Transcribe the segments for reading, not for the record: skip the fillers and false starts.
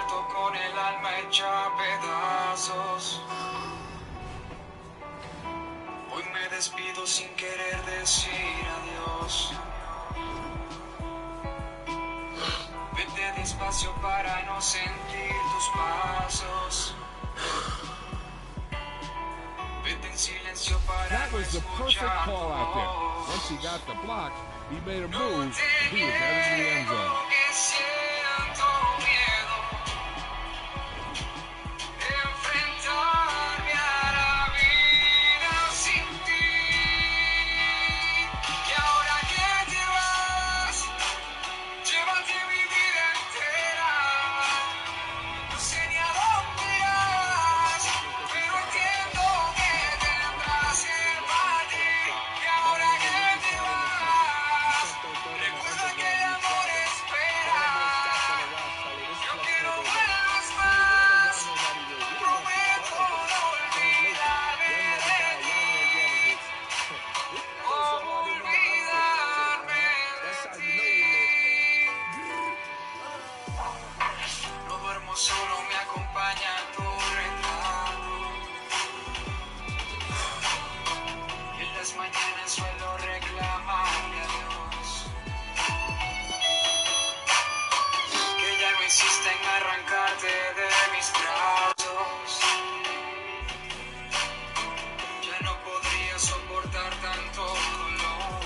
despierto con el alma hecha a pedazos. Hoy me despido sin querer decir adiós. Vete despacio para no sentir tus pasos. Vete en silencio para That no was the perfect escuchar call out there. tu Once he voz. got the block, he made a No move. te He was headed to the end niego zone. que siento miedo de enfrentarme a la vida sin ti. Y ahora que te vas, llévate mi vida entera. No sé ni a dónde irás, pero entiendo que tendrás el valle. Y ahora que te vas, recuerda que el amor espera. Yo quiero vuelvas más, prometo no olvidarme de ti, como olvidarme de ti. No duermo solo, me acompaña tu retrato. Y en las mañanas suelo reclamarle a Dios que ya no insista en arrancarte de mis brazos. Ya no podría soportar tanto dolor.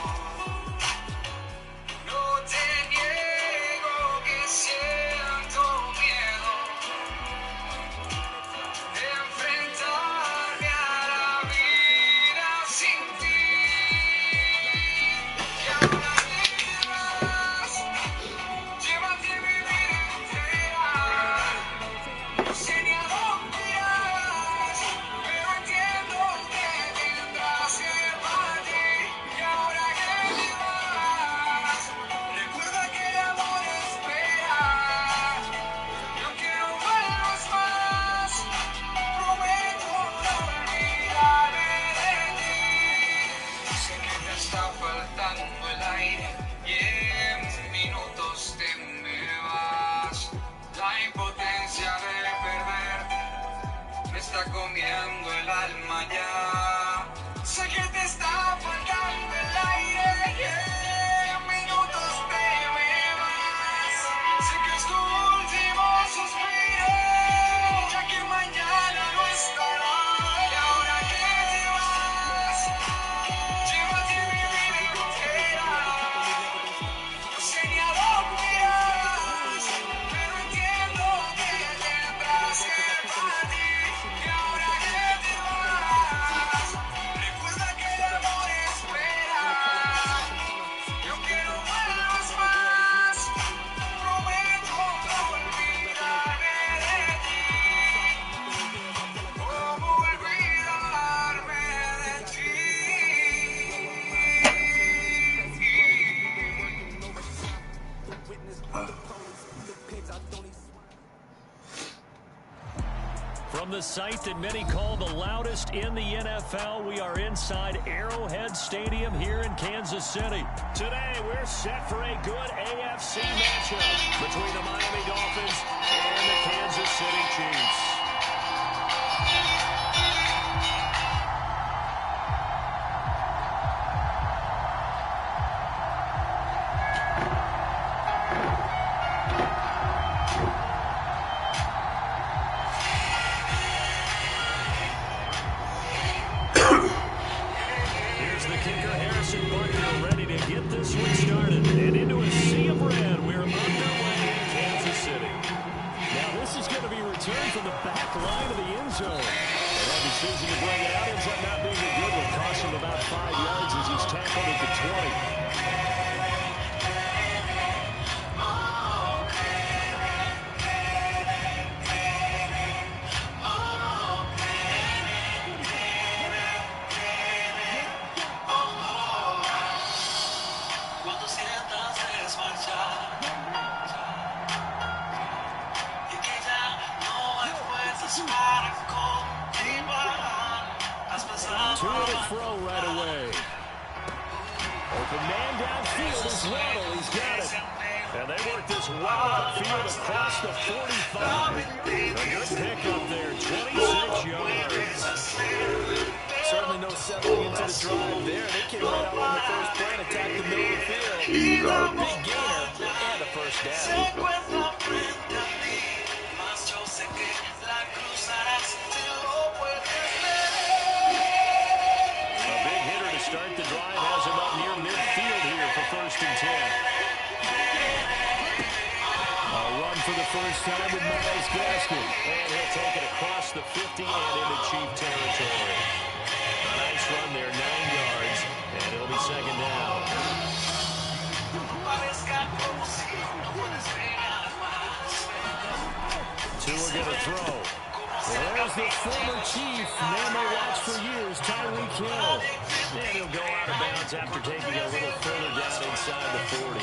No te niego que siento miedo de enfrentarme a la vida sin ti. Y ahora que te vas, llévate mi vida entera. No sé ni a dónde irás, pero entiendo que tendrás el valle. Y ahora que te vas, recuerda que el amor espera. Yo quiero vuelvas más, prometo no olvidarme de ti. Sé que te está faltando el aire y en minutos te me vas. La impotencia de perderte me está comiendo el alma ya. Sé que te está faltando el aire y en minutos te me vas. Sé que es tu último suspiro, ya que mañana no estará. Y ahora que te vas, llévate mi vida entera. No sé ni a dónde irás, pero entiendo que tendrás que partir. Y ahora que te vas, recuerda que el amor espera. Yo quiero vuelvas más, prometo no olvidarme de ti, como olvidarme de ti. From the site that many call the loudest in the NFL, we are inside Arrowhead Stadium here in Kansas City. Today, we're set for a good AFC matchup between the Miami Dolphins and the Kansas City Chiefs. Here's the kicker, Harrison Butker, ready to get this one started. And into a sea of red, we're underway in Kansas City. Now this is going to be returned from the back line of the end zone. And that decision to bring it out ends up not being a good one. Cost him about 5 yards as he's tackled at the 20. Cuando sientas desmayar y que ya no hay fuerzas para continuar, has pasado. To the throw right away. Open man downfield is Waddle. He's got it. And they work this well upfield across the 45. A good pickup there, 26 yards. Certainly no settling into the drive there. They came right out on the first play and attacked the middle of the field. Big gainer and a first down. Start the drive, has him up near midfield here for 1st and 10. A run for the first time with Miles Gaskin. And he'll take it across the 50 and into Chief territory. A nice run there, 9 yards, and it'll be 2nd down. Two are going to throw. There's the former Chief, name I watched for years, Tyreek Hill. And he'll go out of bounds after taking a little further down inside the 40.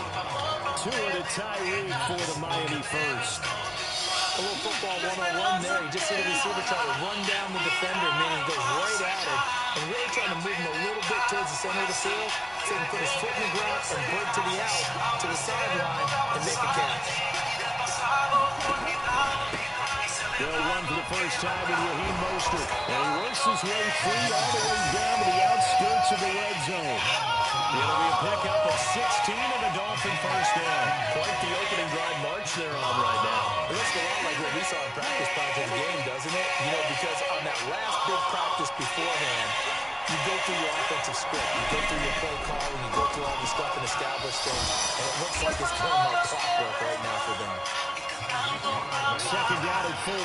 Two to Tyreek for the Miami first. A little football one-on-one there. You just see the receiver try to run down the defender, meaning he goes right at it, and really trying to move him a little bit towards the center of the field so he can put his foot in the ground and break to the out, to the sideline, and make a catch. They'll run for the first time with Raheem Mostert. And he works his way free all the way down to the outskirts of the red zone. It'll be a pickup of 16 and a Dolphin first down. Quite the opening drive march they're on right now. It looks a lot like what we saw in practice prior to the game, doesn't it? You know, because on that last big practice beforehand, you go through your offensive script, you go through your play calling, you go through all the stuff and establish things, and it looks like it's going like clockwork right now for them. 2nd down and 4.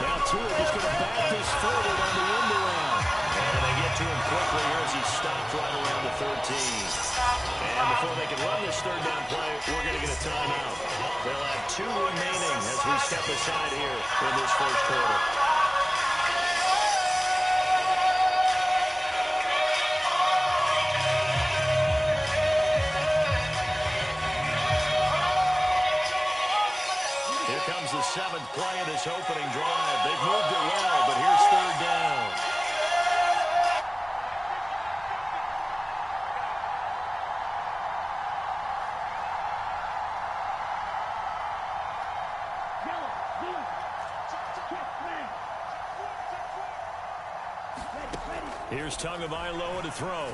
Now Tua is going to back this forward on the end around. And they get to him quickly as he stopped right around the 13. And before they can run this 3rd down play, we're going to get a timeout. They'll have 2 remaining as we step aside here in this 1st quarter. The 7th play of this opening drive. They've moved it well, but here's 3rd down. Here's Tagovailoa to throw.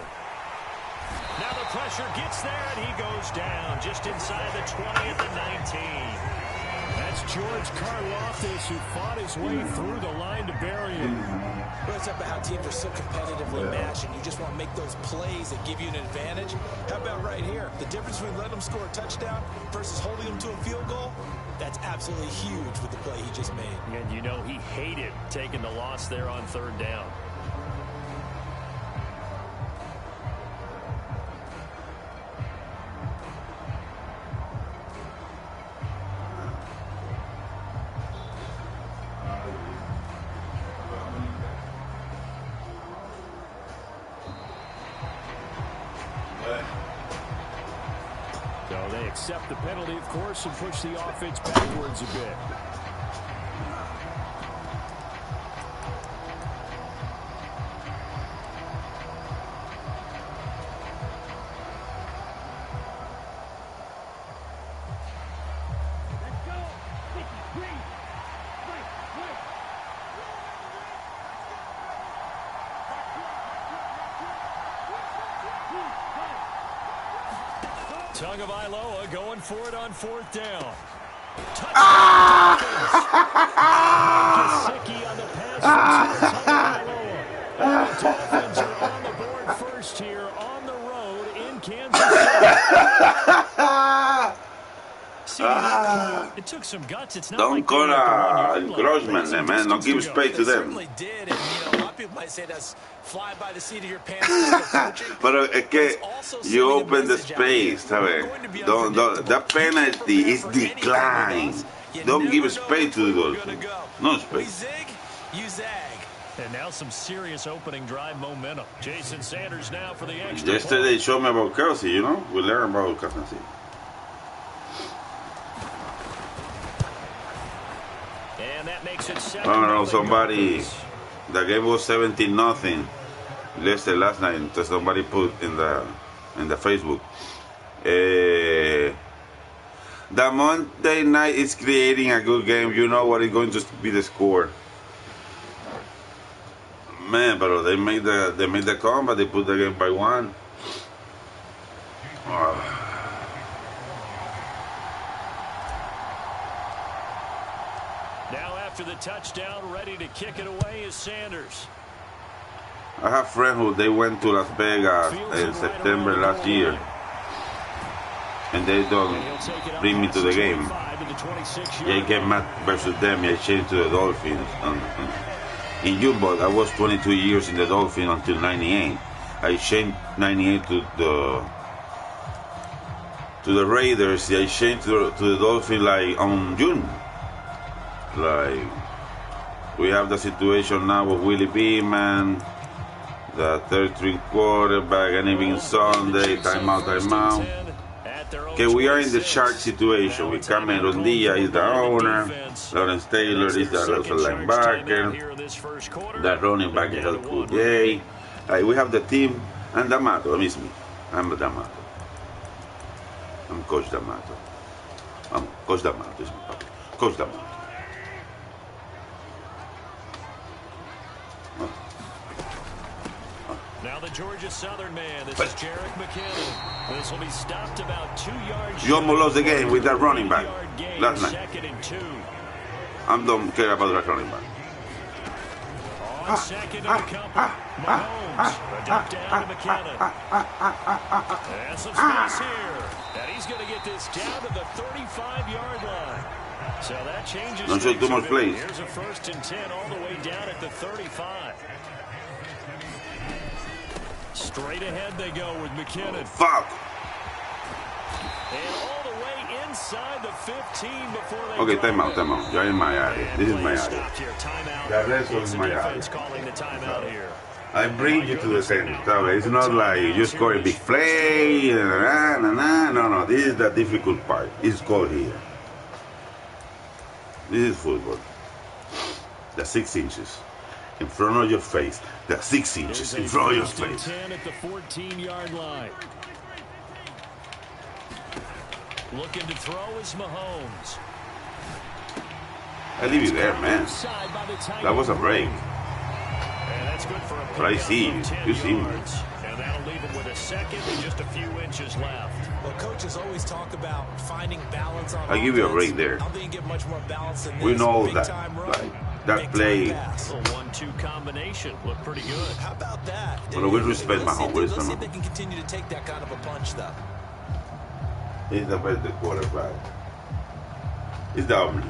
Now the pressure gets there, and he goes down just inside the 20 at the 19. That's George Karlaftis, who fought his way through the line to bury him. Well, it's about how teams are so competitively matched, and you just want to make those plays that give you an advantage. How about right here? The difference between letting them score a touchdown versus holding them to a field goal, that's absolutely huge with the play he just made. And you know he hated taking the loss there on 3rd down. So they accept the penalty, of course, and push the offense backwards a bit. Tagovailoa going for it on 4th down. Touchdown! Gesicki on the pass from Tagovailoa. And the Dolphins are on the board first here on the road in Kansas City. It took some guts. It's not Don't like call encroachment, man. Don't give space to them. Certainly did, and you know, a lot of people might say that's fly by the seat of your pants. Pero es que you open the space, ¿sabes? That penalty is decline. Don't give space to the Dolphins. No space. We zig, you zag. And now some serious opening drive momentum. Jason Sanders now for the extra Yesterday they showed me about Kelsey, you know? We learned about Kelsey. And that makes it 2nd. I don't know, somebody The game was 17-0. Leicester last night. So somebody put in the Facebook. The Monday night is creating a good game. You know what is going to be the score. Man, but they made the comeback. They put the game by 1. Now after the touchdown, ready to kick it away is Sanders. I have friends who they went to Las Vegas in September last year, and they don't bring me to the game. I get mad versus them. I changed to the Dolphins. In Jumbo, I was 22 years in the Dolphins until 98. I changed 98 to the Raiders. I changed to the Dolphins like on June. Like we have the situation now with Willie Beeman, the third string quarterback, and even Sunday, timeout. Okay, we are in the shark situation. With Cameron Diaz is the owner, Lawrence Taylor is the linebacker, the running back is El J. We have the team, and D'Amato, it's me. I'm D'Amato. I'm Coach D'Amato. Coach D'Amato is my papa. Coach D'Amato. Now the Georgia Southern man. This is Jarek McKinnon. This will be stopped about 2 yards. You almost lost the game with that running back last night. 2nd and 2. I don't care about that running back. On 2nd and a couple. Mahomes. A dump down to McKinnon. And some space here. And he's going to get this down to the 35-yard line. So that changes. Don't show too much plays. Here's a 1st and 10 all the way down at the 35. Straight ahead they go with McKinnon. Fuck. And all the way inside the 15 before they Okay, time out. You're in my area. This is my area. The rest is my area. Calling the timeout here. I bring you to the center. It's not like you just score a big play. No. This is the difficult part. It's called here. This is football. The 6 inches in front of your face. The 6 inches in front of your face. 10 at the 14-yard line. Looking to throw is Mahomes. I leave you there, man. That was a break. And that's good for a But I see you. You see me. And that'll leave him with a 2nd and just a few inches left. Well, coaches always talk about finding balance on I'll give you a break there. I don't think you get much more balance than We this. know Big that. time run, Like, that big play. time pass. A 1-2 combination looked pretty good. How about that? Well, we respect Mahomes. Let's see if they can continue to take that kind of a punch, though. He's the best quarterback. He's the only.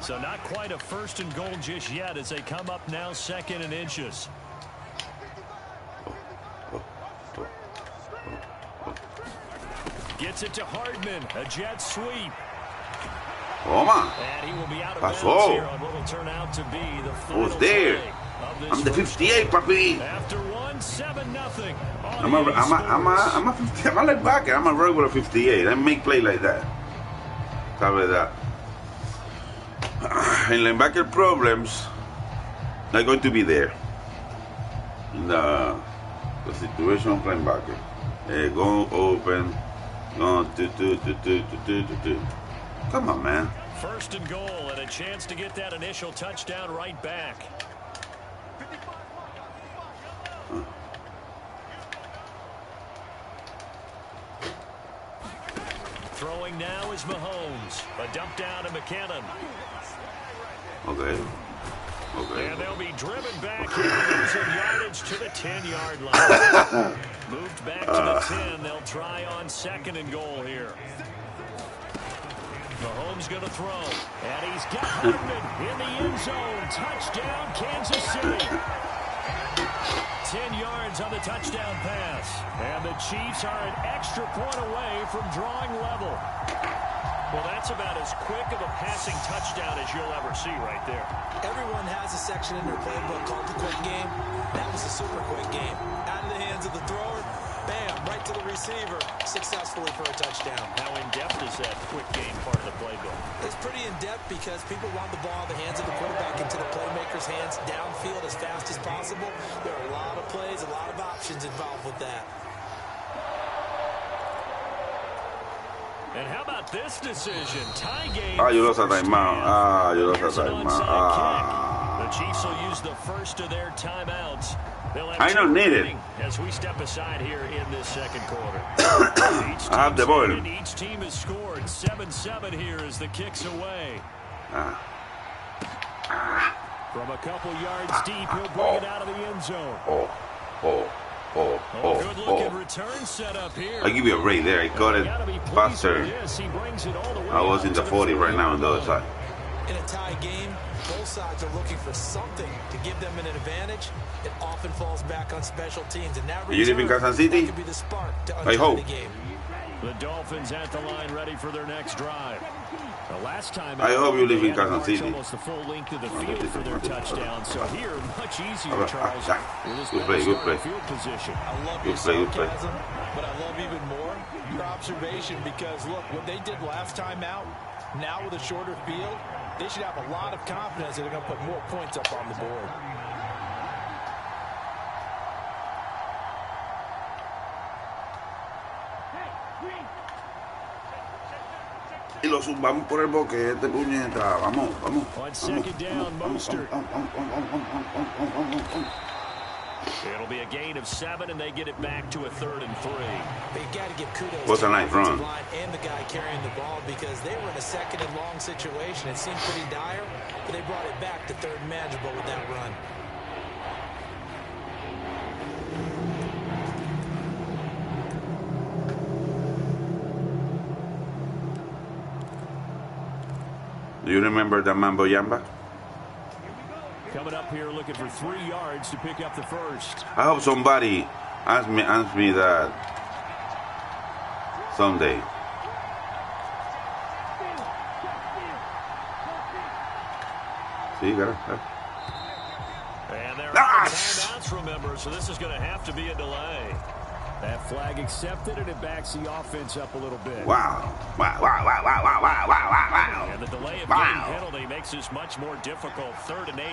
So not quite a 1st and goal just yet as they come up now 2nd and inches. Gets it to Hardman, a jet sweep. Toma. And he will be out of bounds Pasó. here on what will turn out to be the final Who's there? play of this I'm the first 58, papi. After 1-7-0. I'm a linebacker. I'm a regular 58. I make play like that. ¿Sabe that? In linebacker problems, they're going to be there. In the situation of linebacker. Go open. Go two. Come on, man. 1st and goal and a chance to get that initial touchdown right back. Throwing now is Mahomes. A dump down to McKinnon. Okay. And they'll be driven back here, losing yardage to the 10-yard line. Moved back to the 10. They'll try on 2nd and goal here. Mahomes going to throw. And he's got Hardman in the end zone. Touchdown, Kansas City. 10 yards on the touchdown pass. And the Chiefs are an extra point away from drawing level. Well, that's about as quick of a passing touchdown as you'll ever see right there. Everyone has a section in their playbook called the quick game. That was a super quick game. Out of the hands of the thrower, Bam, right to the receiver, successfully for a touchdown. How in-depth is that quick game part of the playbook? It's pretty in-depth because people want the ball in the hands of the quarterback into the playmaker's hands downfield as fast as possible. There are a lot of plays, a lot of options involved with that. And how about this decision? Tie game. Ah, you lost a timeout. You lost a timeout. The Chiefs will use the first of their timeouts. I don't need it. As we step aside here in this second quarter. I have the ball. Each team has scored 7-7 here as the kick's away. From a couple yards deep, he'll bring it out of the end zone. Good-looking return set up here. I give you a break there. I got it faster. I was in the 40 right now on the other side. In a tie game, both sides are looking for something to give them an advantage. It often falls back on special teams. And that you live in Kansas City? could be the spark to I hope. the game. The Dolphins at the line, ready for their next drive. The last time I hope you live in Kansas City. Almost the full length of the field for their touchdown. So here, much easier, Charles. Good play, good play. Field position. I love your sarcasm, but I love even more your observation because, look, what they did last time out, now with a shorter field, they should have a lot of confidence that they're going to put more points up on the board. Y lo zumbamos por el boquete, puñeta. Vamos, vamos. On second down, Mostert. It'll be a gain of 7, and they get it back to a 3rd and 3. They've got to give kudos What's to a nice the offensive run? line and the guy carrying the ball because they were in a 2nd and long situation. It seemed pretty dire, but they brought it back to 3rd and manageable with that run. Do you remember the Mambo Yamba? Coming up here looking for 3 yards to pick up the first. I hope somebody asks me that someday. See, you got it. And they're out of timeouts, remember, so this is going to have to be a delay. That flag accepted, and it backs the offense up a little bit. Wow. Wow, wow, wow, wow, wow, wow, wow, wow. And the delay of Wow. getting penalty makes this much more difficult. 3rd and 8.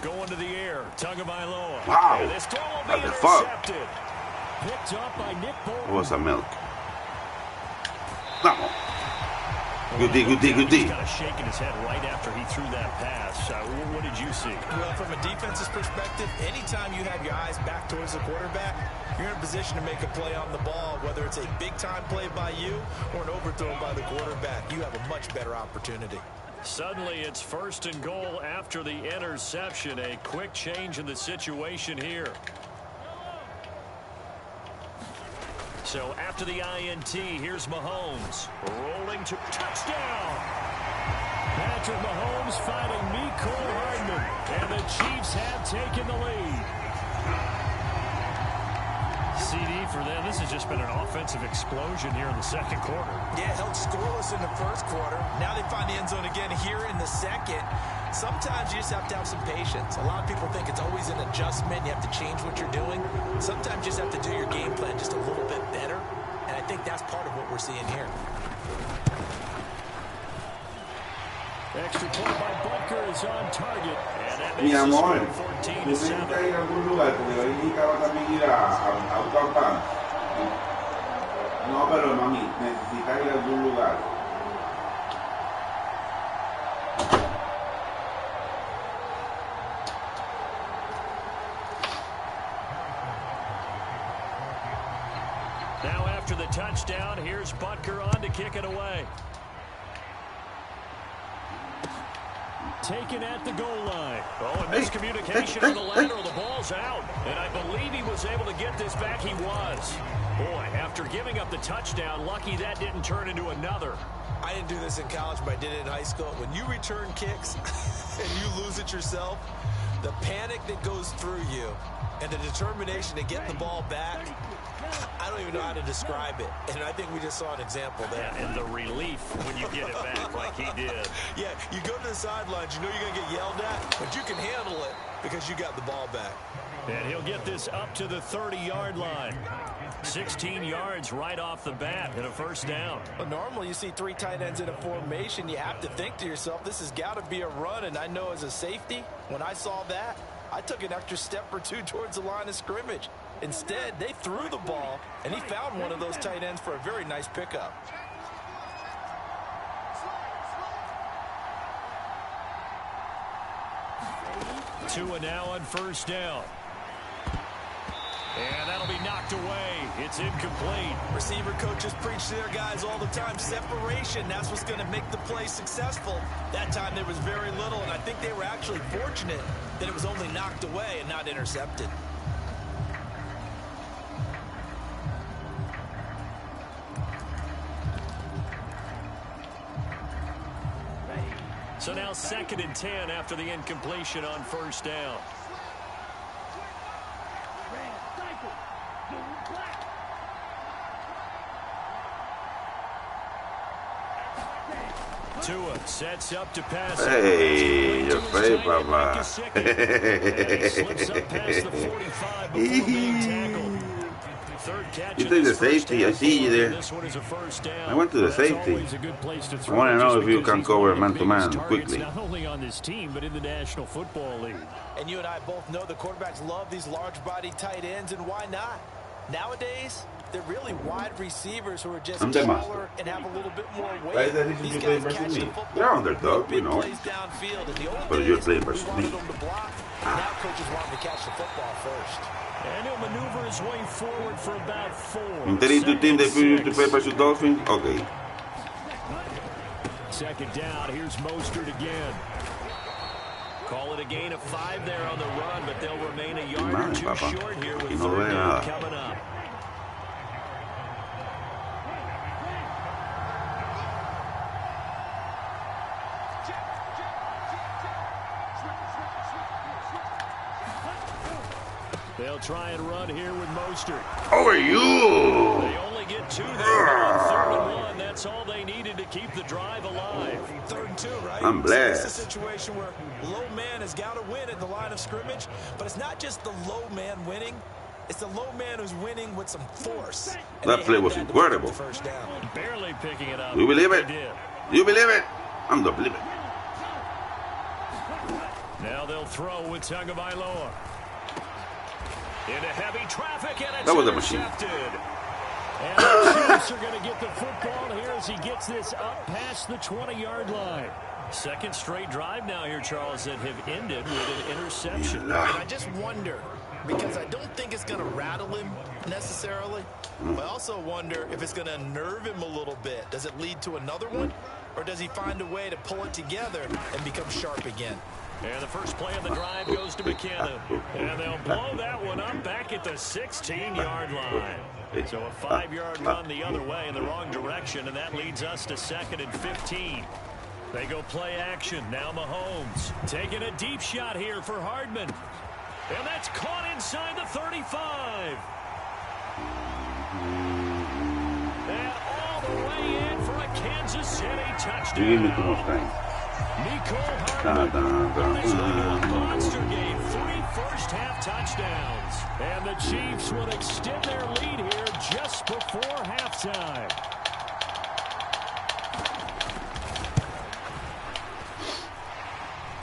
Going to the air, Tagovailoa. Wow. And this throw will What be the fuck? intercepted. Picked up by Nick Bolton. What's a milk? Vamos. Good D, good D, good D. He's kind of shaking his head right after he threw that pass. What did you see? Well, from a defense's perspective, anytime you have your eyes back towards the quarterback, you're in a position to make a play on the ball, whether it's a big-time play by you or an overthrow by the quarterback. You have a much better opportunity. Suddenly, it's 1st and goal after the interception. A quick change in the situation here. So after the INT, here's Mahomes. Rolling to touchdown. Patrick Mahomes fighting Mecole Hardman. And the Chiefs have taken the lead. CD for them. This has just been an offensive explosion here in the second quarter. Yeah, held scoreless in the first quarter. Now they find the end zone again here in the second. Sometimes you just have to have some patience. A lot of people think it's always an adjustment. You have to change what you're doing. Sometimes you just have to do your game plan just a little bit better. And I think that's part of what we're seeing here. Extra point by Butker is on target. And that Mi makes the amor, score tú 14-7. tienes que ir a algún lugar porque hoy necesitaba también ir a un campán. No, pero mami, necesitas ir a algún lugar. Now after the touchdown, here's Butker on to kick it away. Taken at the goal line. Oh, and miscommunication on the lateral. The ball's out. And I believe he was able to get this back. He was. Boy, after giving up the touchdown, lucky that didn't turn into another. I didn't do this in college, but I did it in high school. When you return kicks and you lose it yourself, The panic that goes through you and the determination to get the ball back, I don't even know how to describe it. And I think we just saw an example there. Yeah, and the relief when you get it back like he did. Yeah, you go to the sidelines, you know you're going to get yelled at, but you can handle it because you got the ball back. And he'll get this up to the 30-yard line. 16 yards right off the bat and a first down. Well, normally you see 3 tight ends in a formation. You have to think to yourself, this has got to be a run. And I know as a safety, when I saw that, I took an extra step or 2 towards the line of scrimmage. Instead, they threw the ball, and he found one of those tight ends for a very nice pickup. Tua now on first down. And that'll be knocked away. It's incomplete. Receiver coaches preach to their guys all the time. Separation, that's what's going to make the play successful. That time there was very little, and I think they were actually fortunate that it was only knocked away and not intercepted. So now 2nd and 10 after the incompletion on first down. Tua sets up to pass. Hey, your face, Papa. Slips up past the 45 before being tackled. Third catch. You take the safety. I see you there. This one is a first down. I went to the safety. I want to know if you can cover man-to-man quickly. Not only on this team, but in the National Football League. And you and I both know the quarterbacks love these large-body tight ends, and why not? Nowadays, they're really wide receivers who are just taller and have a little bit more weight. These guys catch the football. You're underdog, you know. Downfield. And the old But days, you're playing versus we wanted me. them to block. Now coaches want them to catch the football first. And he'll maneuver his way forward for about 4. Interior team, they put you to play versus Dolphins? Okay. 2nd down. Here's Mostert again. Call it a gain of 5 there on the run, but they'll remain a yard or 2 short here with 3rd down coming up. They'll try and run here with Mostert. How are you? They only get 2 there on 3rd and 1. That's all they needed to keep the drive alive. 3rd and 2, right? I'm blessed. So it's a situation where low man has got to win at the line of scrimmage, but it's not just the low man winning. It's the low man who's winning with some force. And That play was incredible. First down. Barely picking it up. You believe it? They did. You believe it? I'm not believing it. Now they'll throw with Tagovailoa. Into heavy traffic, and it's That was a machine. intercepted. And the Chiefs are going to get the football here as he gets this up past the 20-yard line. 2nd straight drive now here, Charles, that have ended with an interception. And I just wonder, because I don't think it's going to rattle him necessarily, but I also wonder if it's going to unnerve him a little bit. Does it lead to another one, or does he find a way to pull it together and become sharp again? And the first play of the drive goes to McKinnon. And they'll blow that one up back at the 16-yard line. So a 5-yard run the other way in the wrong direction, and that leads us to 2nd and 15. They go play action. Now Mahomes taking a deep shot here for Hardman. And that's caught inside the 35. And all the way in for a Kansas City touchdown. You give me too much time. Nicole Hardman is a monster game. 3 first-half touchdowns. And the Chiefs will extend their lead here just before halftime.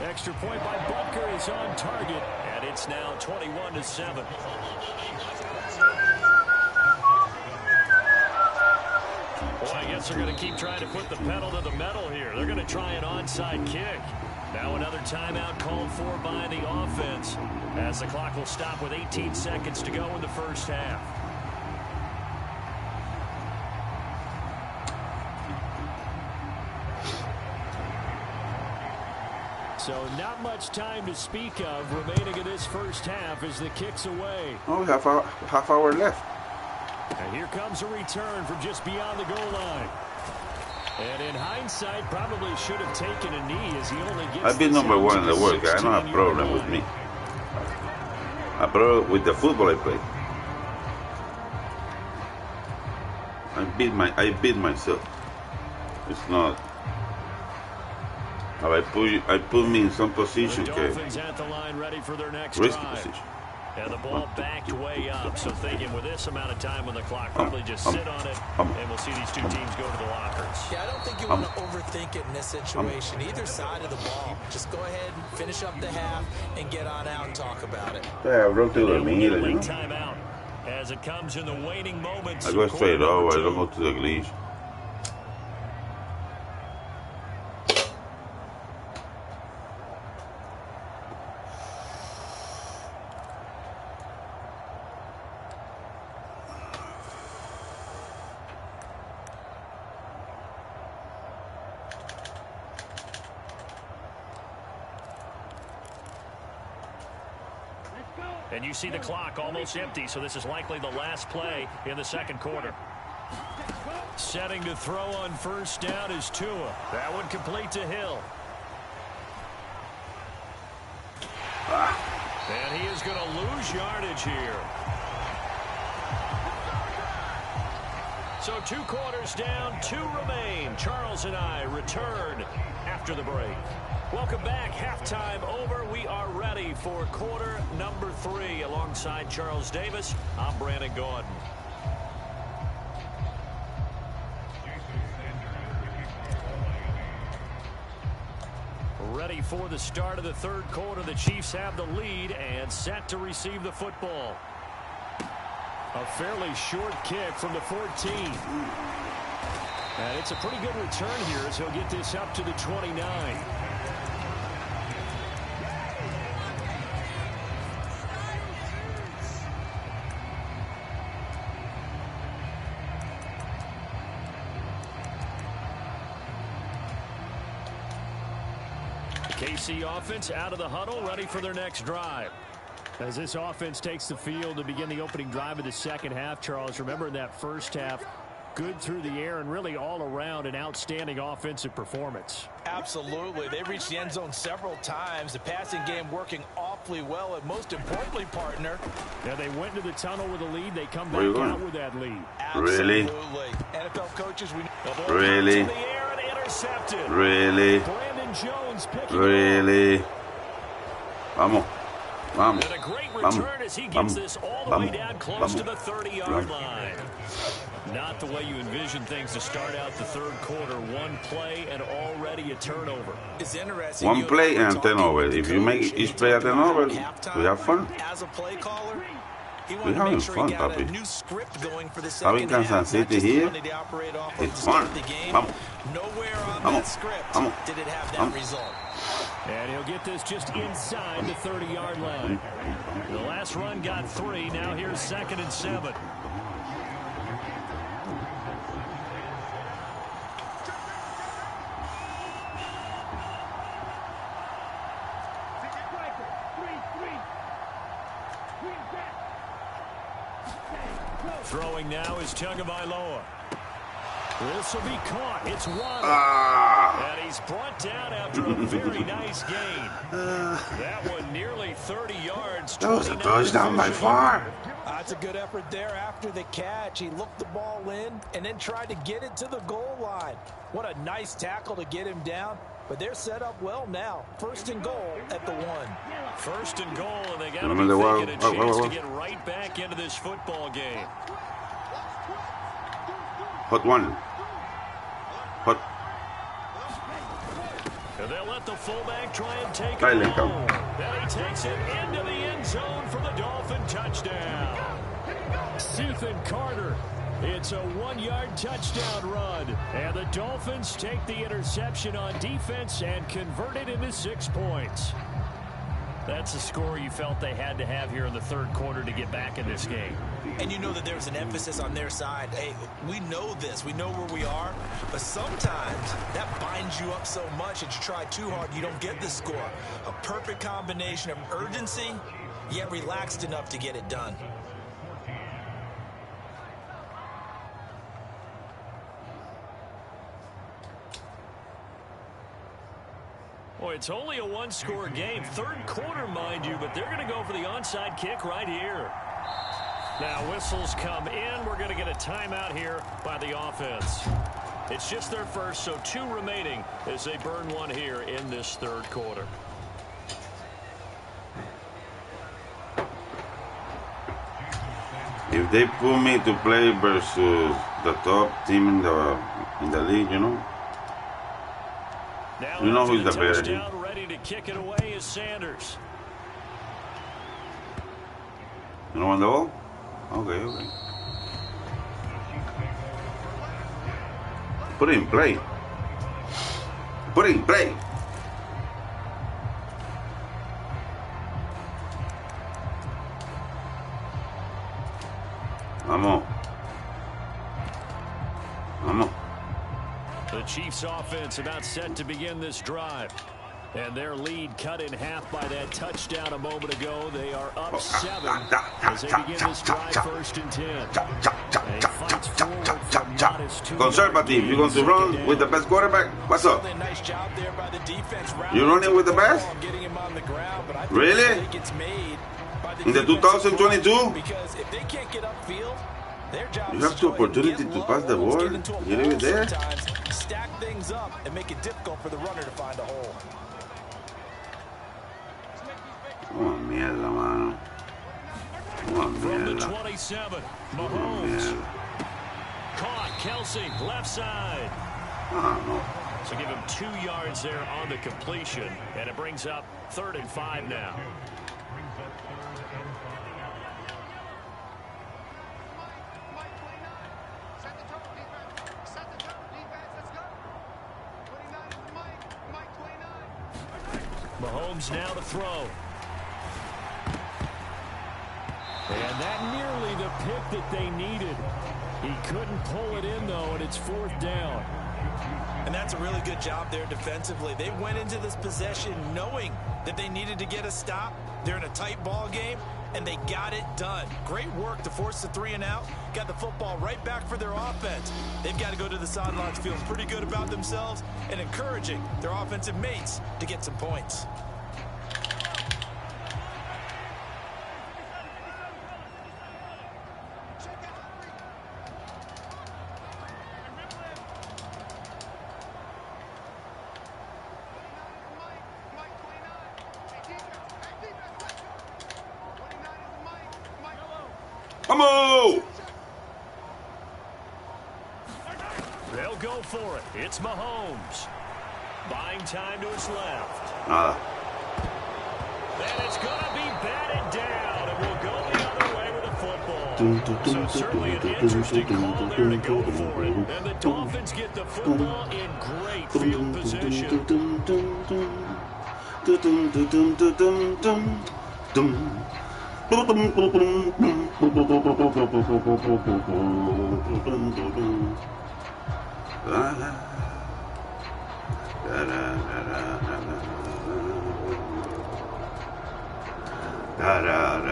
Extra point by Butker is on target, and it's now 21-7. Boy, I guess they're going to keep trying to put the pedal to the metal here. They're going to try an onside kick. Now another timeout called for by the offense, as the clock will stop with 18 seconds to go in the first half. So not much time to speak of remaining in this first half as the kick's away. Oh, half hour left. And here comes a return from just beyond the goal line. And in hindsight, probably should have taken a knee as he only gets. I've been number 1 in the world, guy. I don't have a problem with me. But with the football I play, I beat myself. It's not. I put me in some position. The Dolphins at the line, ready for their next risky drive. position. And the ball backed way up, so thinking with this amount of time on the clock, probably just sit on it, and we'll see these two teams go to the lockers. Yeah, I don't think you want to overthink it in this situation. Either side of the ball, just go ahead, finish up the half, and get on out and talk about it. Yeah, I run to the middle, you know. Timeout as it comes in the waning moments. I go straight over. I don't go to the glitch. And you see the clock almost empty, so this is likely the last play in the second quarter. Setting to throw on first down is Tua. That one complete to Hill. And he is going to lose yardage here. So 2 quarters down, 2 remain. Charles and I return after the break. Welcome back. Halftime over. We are ready for quarter number 3. Alongside Charles Davis, I'm Brandon Gordon. Ready for the start of the third quarter. The Chiefs have the lead and set to receive the football. A fairly short kick from the 14. And it's a pretty good return here as he'll get this up to the 29. KC offense out of the huddle, ready for their next drive. As this offense takes the field to begin the opening drive of the second half, Charles, remember in that first half, good through the air and really all around an outstanding offensive performance. Absolutely. They reached the end zone several times. The passing game working awfully well, and most importantly, partner. Yeah, they went into the tunnel with a lead. They come back out with that lead. Really? Absolutely. NFL coaches, Really? To the air and intercepted. Really? Brandon Jones picking Really? Vamos. Vamos. And a great return as he gets this all the way down close to the 30-yard line. Not the way you envision things to start out the third quarter. One play and already a turnover. It's interesting. One play and a turnover. If you make each play a turnover, we have fun. As a play caller, he We're wanted to having make sure fun, he got papi. a new script going for the Having second half. Kansas City here, it's fun. Vamos. Nowhere on Vamos. that script Vamos. did it have that Vamos. result. And he'll get this just inside the 30-yard line. The last run got 3. Now here's 2nd and 7. Throwing now is Tagovailoa. This will be caught. It's one. And he's brought down after a very nice gain. That one nearly 30 yards. That was a touchdown by far. That's a good effort there after the catch. He looked the ball in and then tried to get it to the goal line. What a nice tackle to get him down. But they're set up well now. 1st and goal at the 1. 1st and goal, and they got to be thinking a chance to get right back into this football game. Hot one. Hot. And they'll let the fullback try and take it Silent home. Then he takes it into the end zone for the Dolphin touchdown. Ethan Carter. It's a 1-yard touchdown run. And the Dolphins take the interception on defense and convert it into 6 points. That's a score you felt they had to have here in the third quarter to get back in this game. And you know that there's an emphasis on their side. Hey, we know this. We know where we are. But sometimes that binds you up so much that you try too hard, you don't get the score. A perfect combination of urgency, yet relaxed enough to get it done. Well, it's only a one-score game. Third quarter, mind you, but they're going to go for the onside kick right here. Now whistles come in. We're going to get a timeout here by the offense. It's just their first, so 2 remaining as they burn one here in this third quarter. If they put me to play versus the top team in the league, you know. Now You know who's the better touchdown, team. ready to kick it away is Sanders. You know want the ball? Okay. Put it in play. Put it in play. Vamos. Vamos. The Chiefs offense about set to begin this drive. And their lead cut in half by that touchdown a moment ago. They are up 7 as they begin this drive 1st and 10. And he fights forward from modest 2. Conservative, you're going to run with the best quarterback? What's up? You running with the best? Really? In the 2022? You have the opportunity to pass the ball. You leave it there? Stack things up and make it difficult for the runner to find a hole. Oh, mierda, mano. Oh, From the mierda. 27, Oh, Mahomes. mierda. Caught, Kelsey, left side. Ah, no. So give him 2 yards there on the completion, and it brings up 3rd and 5 now. Mahomes now to throw. And that nearly the pick that they needed. He couldn't pull it in, though, and it's 4th down. And that's a really good job there defensively. They went into this possession knowing that they needed to get a stop. They're in a tight ball game, and they got it done. Great work to force the 3 and out. Got the football right back for their offense. They've got to go to the sidelines feeling pretty good about themselves and encouraging their offensive mates to get some points. Vamos! They'll go for it. It's Mahomes. Buying time to his left. Nada. And it's going to be batted down, and we'll go the other way with the football. So certainly an interesting call there to go for it. And the Dolphins get the football in great field position.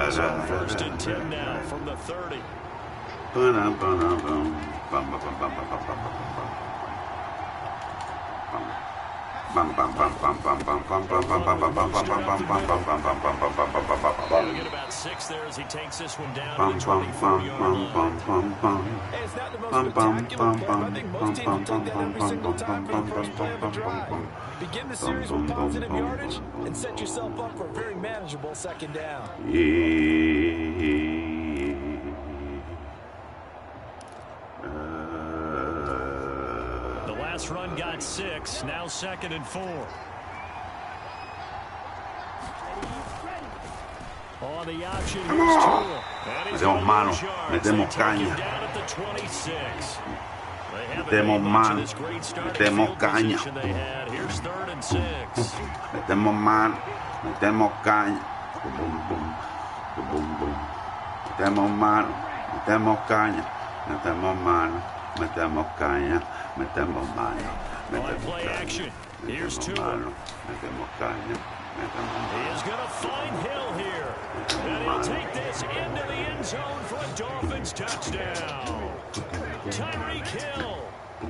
So 1st and 10 now from the 30. He'll get about 6 there as he takes this one down to the 24-yard line. Hey, it's not the most spectacular play, but I think most teams will take that every single time for the first play of the drive. Begin the series with positive yardage and set yourself up for a very manageable 2nd down. The last run got 6, now 2nd and 4. On the option, here's Tua. Metemos mano, metemos caña. Metemos mano, metemos caña. Here's 3rd and 6. Metemos mano, metemos caña. Metemos mano, metemos caña. Metemos mano, metemos caña. Metemos mano, metemos caña. Here's Tua. Metemos caña. He is going to find Hill here. And he'll take this into the end zone for a Dolphins touchdown. Tyreek Hill,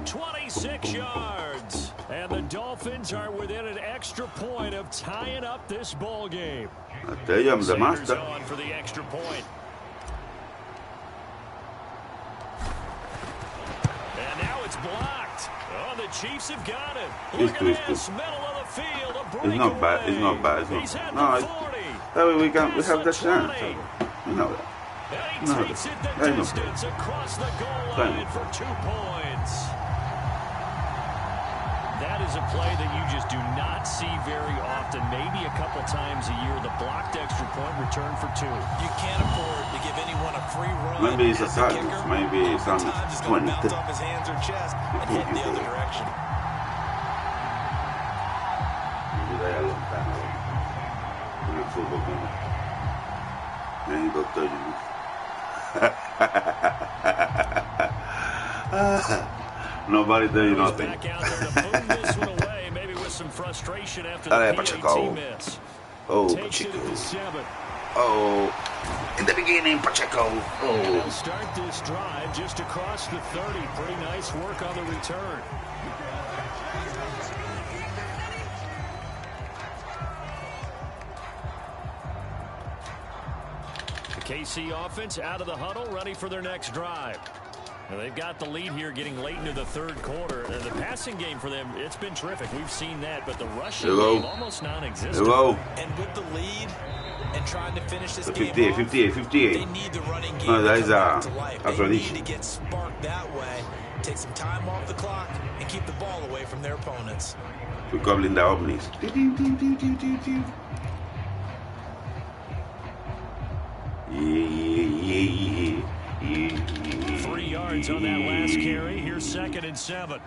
26 yards. And the Dolphins are within an extra point of tying up this ball game. I tell you, I'm the master. On for the extra point. And now it's blocked. Oh, the Chiefs have got it. Look at this, middle of the field, a breakaway. It's not bad. It's not bad. It's not. No, we have the chance. You know that. And he takes it the distance across the goal line for 2 points. That is a play that you just do not see very often. Maybe a couple times a year, the blocked extra point return for 2. You can't afford to give anyone a free run. Maybe it's a silence. Maybe it's on 20. Bounce off his hands or chest and head in the other direction. Nobody tell you nothing. Back out there to boom this one away, maybe with some frustration after the PAT miss. Oh, Takes it Pacheco. to the 7. Oh, in the beginning, Pacheco. And Oh. they'll start this drive just across the 30. Pretty nice work on the return. The KC offense out of the huddle, ready for their next drive. Now they've got the lead here getting late into the third quarter. The passing game for them, it's been terrific. We've seen that, but the rushing game almost non-existent. Hello. And with the lead and trying to finish this 58, game off, 58. they need the running game No, that is to come to life. a They tradition. need to get sparked that way, take some time off the clock, and keep the ball away from their opponents. We're calling the ovnis. 3 yards on that last carry. Here's 2nd and 7.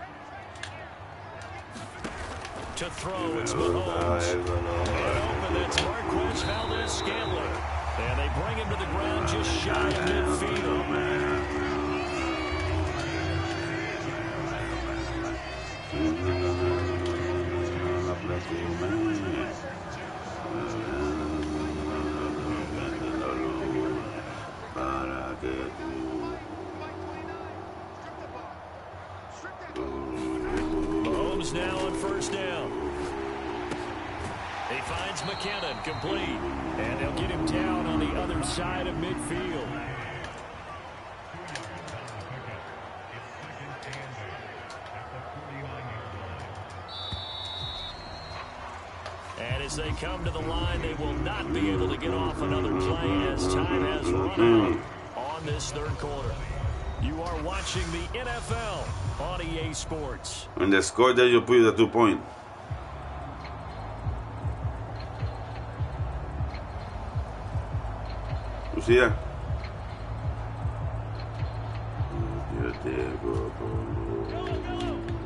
To throw, it's Mahomes. And open, it's Marquez Valdez-Scantling. And they bring him to the ground just shy of midfield. Mahomes now on 1st down. He finds McKinnon, complete. And they'll get him down on the other side of midfield. And as they come to the line, they will not be able to get off another play as time has run out on this third quarter. You are watching the NFL on EA Sports. And the score that you put the 2 point. You see that?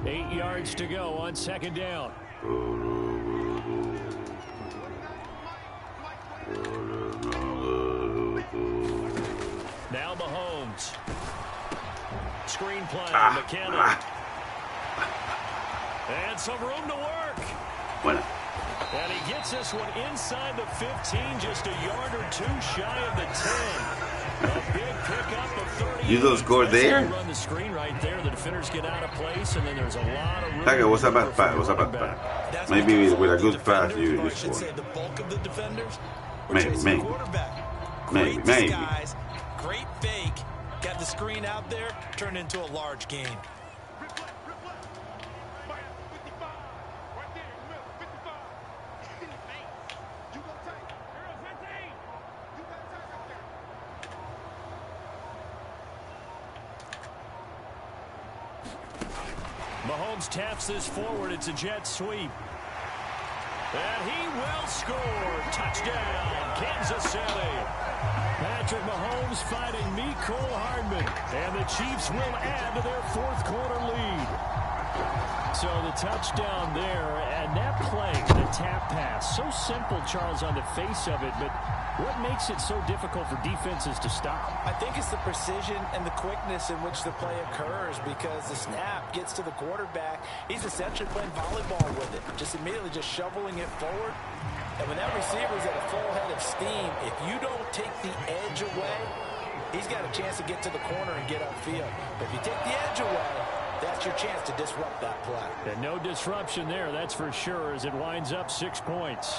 8 yards to go on 2nd down. Now Mahomes. Screen play, McKinnon. And some room to work. Bueno. And he gets this one inside the 15, just a yard or 2 shy of the 10. A big pickup of 30. You don't score there? Run the screen right there. The defenders get out of place, and then there's a lot of room. Okay, what's a bad pass? What's a bad pass? Maybe with a good pass, you should say score. the bulk of the defenders were Maybe, chasing maybe. the quarterback. Maybe, Great maybe. disguise, great fake, got the screen out there, turned into a large gain. Mahomes taps this forward. It's a jet sweep. And he will score. Touchdown, Kansas City. Patrick Mahomes fighting Mecole Hardman. And the Chiefs will add to their 4th quarter lead. So the touchdown there, and that play, the tap pass, so simple, Charles, on the face of it, but what makes it so difficult for defenses to stop? I think it's the precision and the quickness in which the play occurs, because the snap gets to the quarterback. He's essentially playing volleyball with it, just immediately just shoveling it forward. And when that receiver's at a full head of steam, if you don't take the edge away, he's got a chance to get to the corner and get upfield. But if you take the edge away, that's your chance to disrupt that play. And no disruption there, that's for sure, as it winds up 6 points.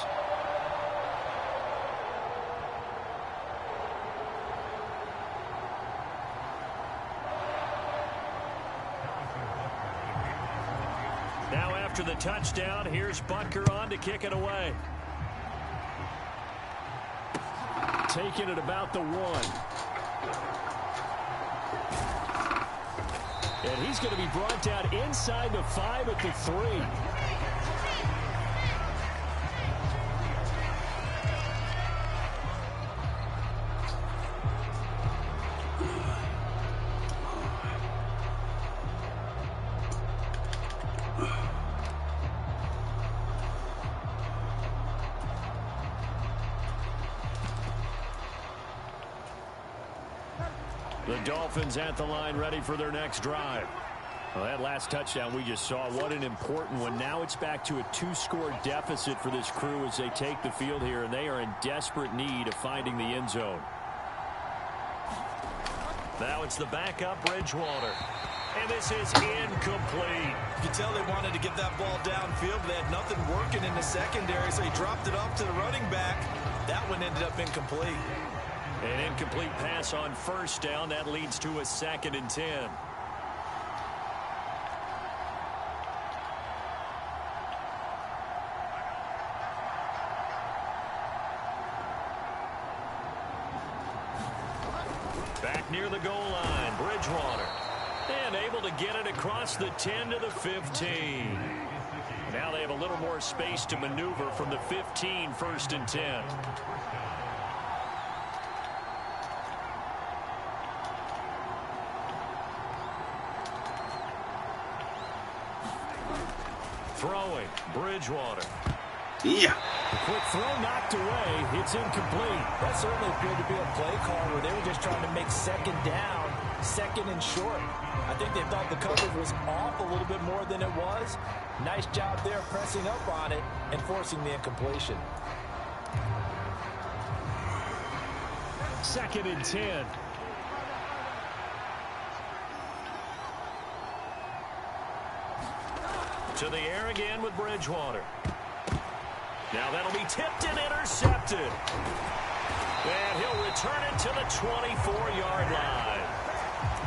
Now after the touchdown, here's Butker on to kick it away. Taking it about the 1. And he's going to be brought down inside the 5 at the 3. The Dolphins at the line, ready for their next drive. Well, that last touchdown we just saw, what an important one. Now it's back to a 2-score deficit for this crew as they take the field here, and they are in desperate need of finding the end zone. Now it's the backup, Bridgewater. And this is incomplete. You can tell they wanted to get that ball downfield, but they had nothing working in the secondary, so he dropped it off to the running back. That one ended up incomplete. An incomplete pass on first down. That leads to a 2nd and 10. Back near the goal line, Bridgewater. And able to get it across the 10 to the 15. Now they have a little more space to maneuver from the 15, 1st and 10. Throwing, Bridgewater. Yeah. The quick throw knocked away. It's incomplete. That certainly appeared to be a play call where they were just trying to make 2nd down, 2nd and short. I think they thought the coverage was off a little bit more than it was. Nice job there pressing up on it and forcing the incompletion. 2nd and 10. To the air again with Bridgewater. Now that'll be tipped and intercepted. And he'll return it to the 24-yard line.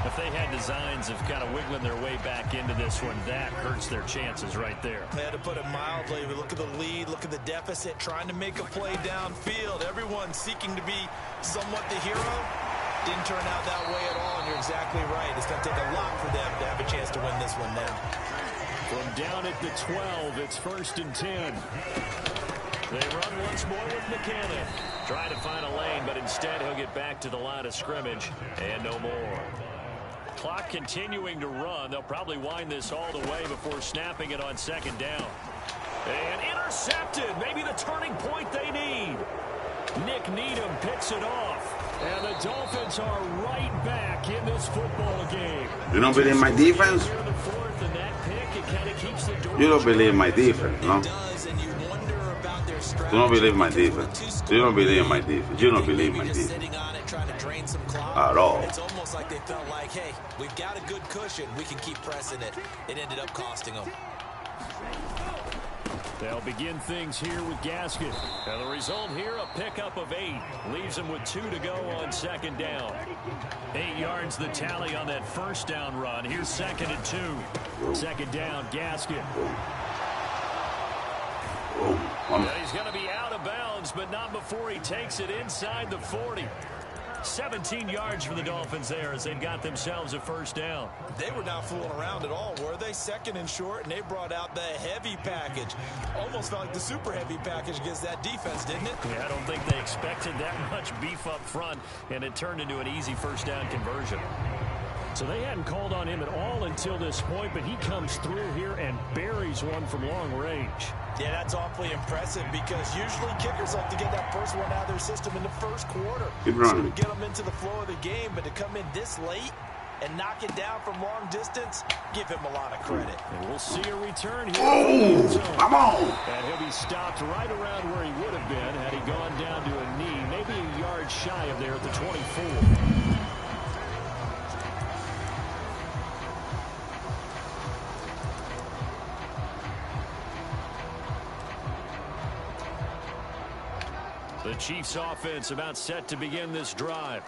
If they had designs of kind of wiggling their way back into this one, that hurts their chances right there. They had to put it mildly. We look at the lead, look at the deficit, trying to make a play downfield. Everyone seeking to be somewhat the hero. Didn't turn out that way at all, and you're exactly right. It's going to take a lot for them to have a chance to win this one now. From down at the 12, it's 1st and 10. They run once more with McKinnon. Try to find a lane, but instead he'll get back to the line of scrimmage and no more. Clock continuing to run. They'll probably wind this all the way before snapping it on 2nd down. And intercepted. Maybe the turning point they need. Nick Needham picks it off. And the Dolphins are right back in this football game. You don't believe my defense? You don't believe my defense, no? You don't believe my defense. You don't believe my defense. You don't believe my defense. At all. It's almost like they felt like, hey, we've got a good cushion. We can keep pressing it. It ended up costing them. They'll begin things here with Gaskin. And the result here, a pickup of 8. Leaves them with 2 to go on 2nd down. 8 yards the tally on that 1st down run. Here's 2nd and 2. 2nd down, Gaskin. And he's going to be out of bounds, but not before he takes it inside the 40. 17 yards for the Dolphins there as they've got themselves a 1st down. They were not fooling around at all, were they? 2nd and short, and they brought out the heavy package. Almost felt like the super heavy package against that defense, didn't it? Yeah, I don't think they expected that much beef up front, and it turned into an easy 1st down conversion. So they hadn't called on him at all until this point, but he comes through here and buries one from long range. Yeah, that's awfully impressive because usually kickers like to get that first one out of their system in the 1st quarter. So to get them into the flow of the game, but to come in this late and knock it down from long distance, give him a lot of credit. And we'll see a return here. Oh, come on. And he'll be stopped right around where he would have been had he gone down to a knee, maybe a yard shy of there at the 24. The Chiefs offense about set to begin this drive.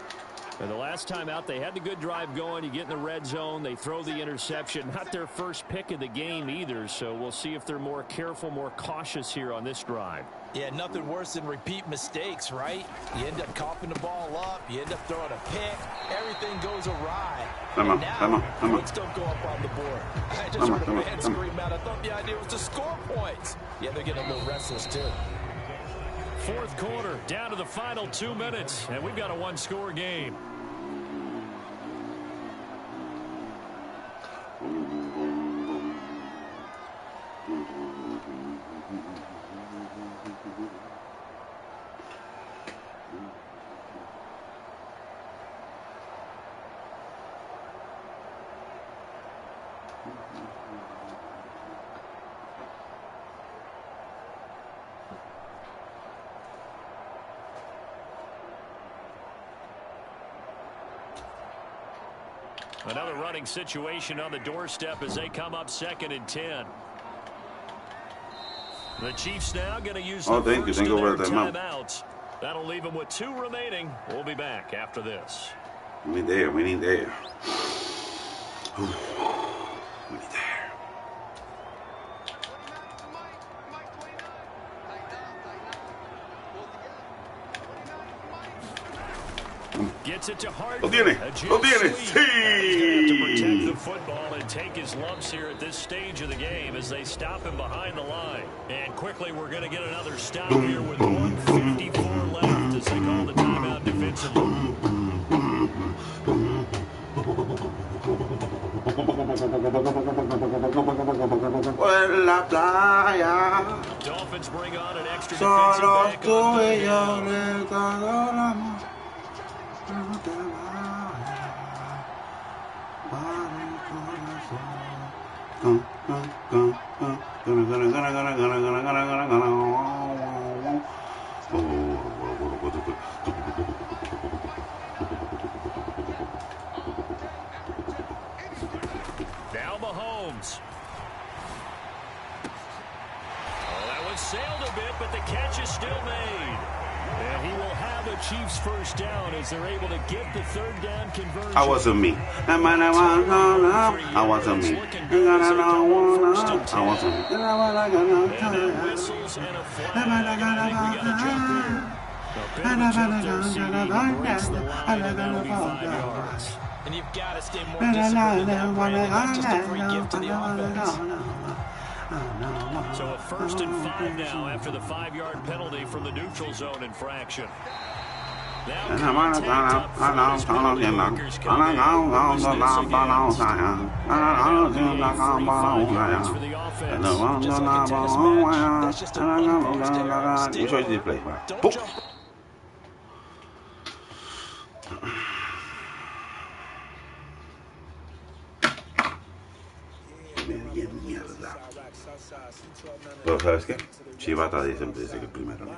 And the last time out, they had the good drive going. You get in the red zone, they throw the interception. Not their first pick of the game either, so we'll see if they're more careful, more cautious here on this drive. Yeah, nothing worse than repeat mistakes, right? You end up coughing the ball up, you end up throwing a pick, everything goes awry. Points don't go up on the board. I just heard a man scream out, I thought the idea was to score points. Yeah, they're getting a little restless too. Fourth quarter, down to the final 2 minutes, and we've got a one-score game. Another running situation on the doorstep as they come up 2nd and 10. The Chiefs now going to use the first of their timeouts. That'll leave them with 2 remaining. We'll be back after this. We need there. We need there. Gets it to Hart. Lo tiene, sí. To protect the football and take his lumps here at this stage of the game as they stop him behind the line. And quickly, we're going to get another stop here with 1:54 left as they call the timeout defensively. Dolphins bring on an extra defensive back. Now Mahomes. Oh, that one sailed a bit, but the catch is still made. And he will have a Chiefs first down as they're able to get the 3rd down conversion. I wasn't me. I wasn't me. And whistles and a flag. I think we got a jump here. Breaks the line, and that'll be 5 yards. And you've got to stay more disciplined in that play. That's just a free gift to the offense. So a 1st and 5 now after the 5-yard penalty from the neutral zone infraction. Now Pero ¿sabes qué? Chivata siempre dice que primero, ¿no?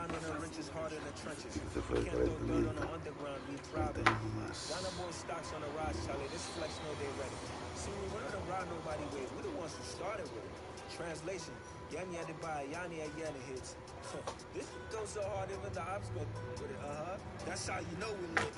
Se fue el calentamiento. No tenemos más. Translation, Yanni had to buy Yanni at Yanni hits. This goes so hard even the ops go with it. That's how you know we lit.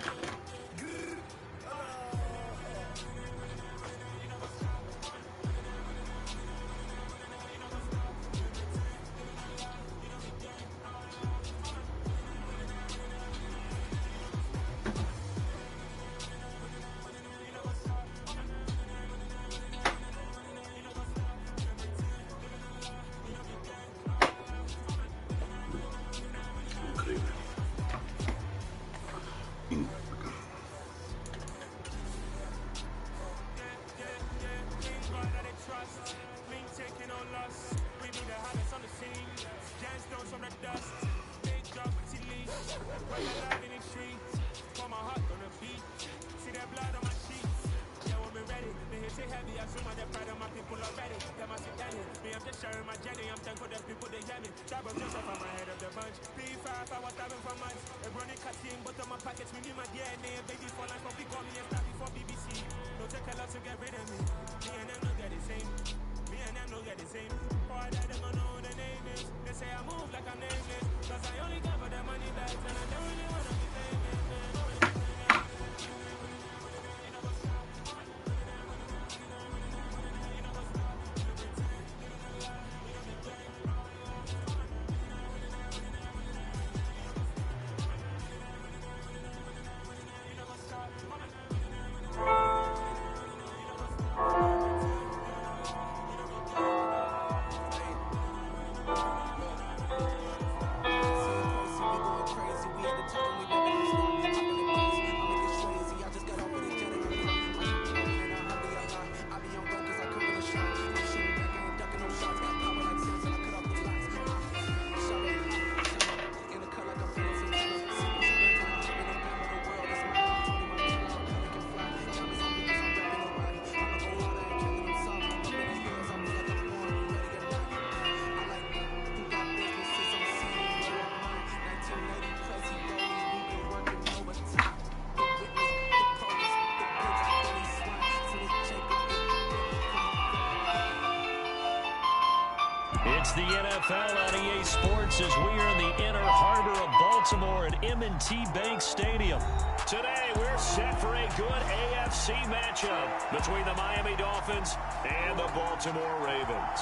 It's the NFL on EA Sports as we are in the inner harbor of Baltimore at M&T Bank Stadium. Today, we're set for a good AFC matchup between the Miami Dolphins and the Baltimore Ravens.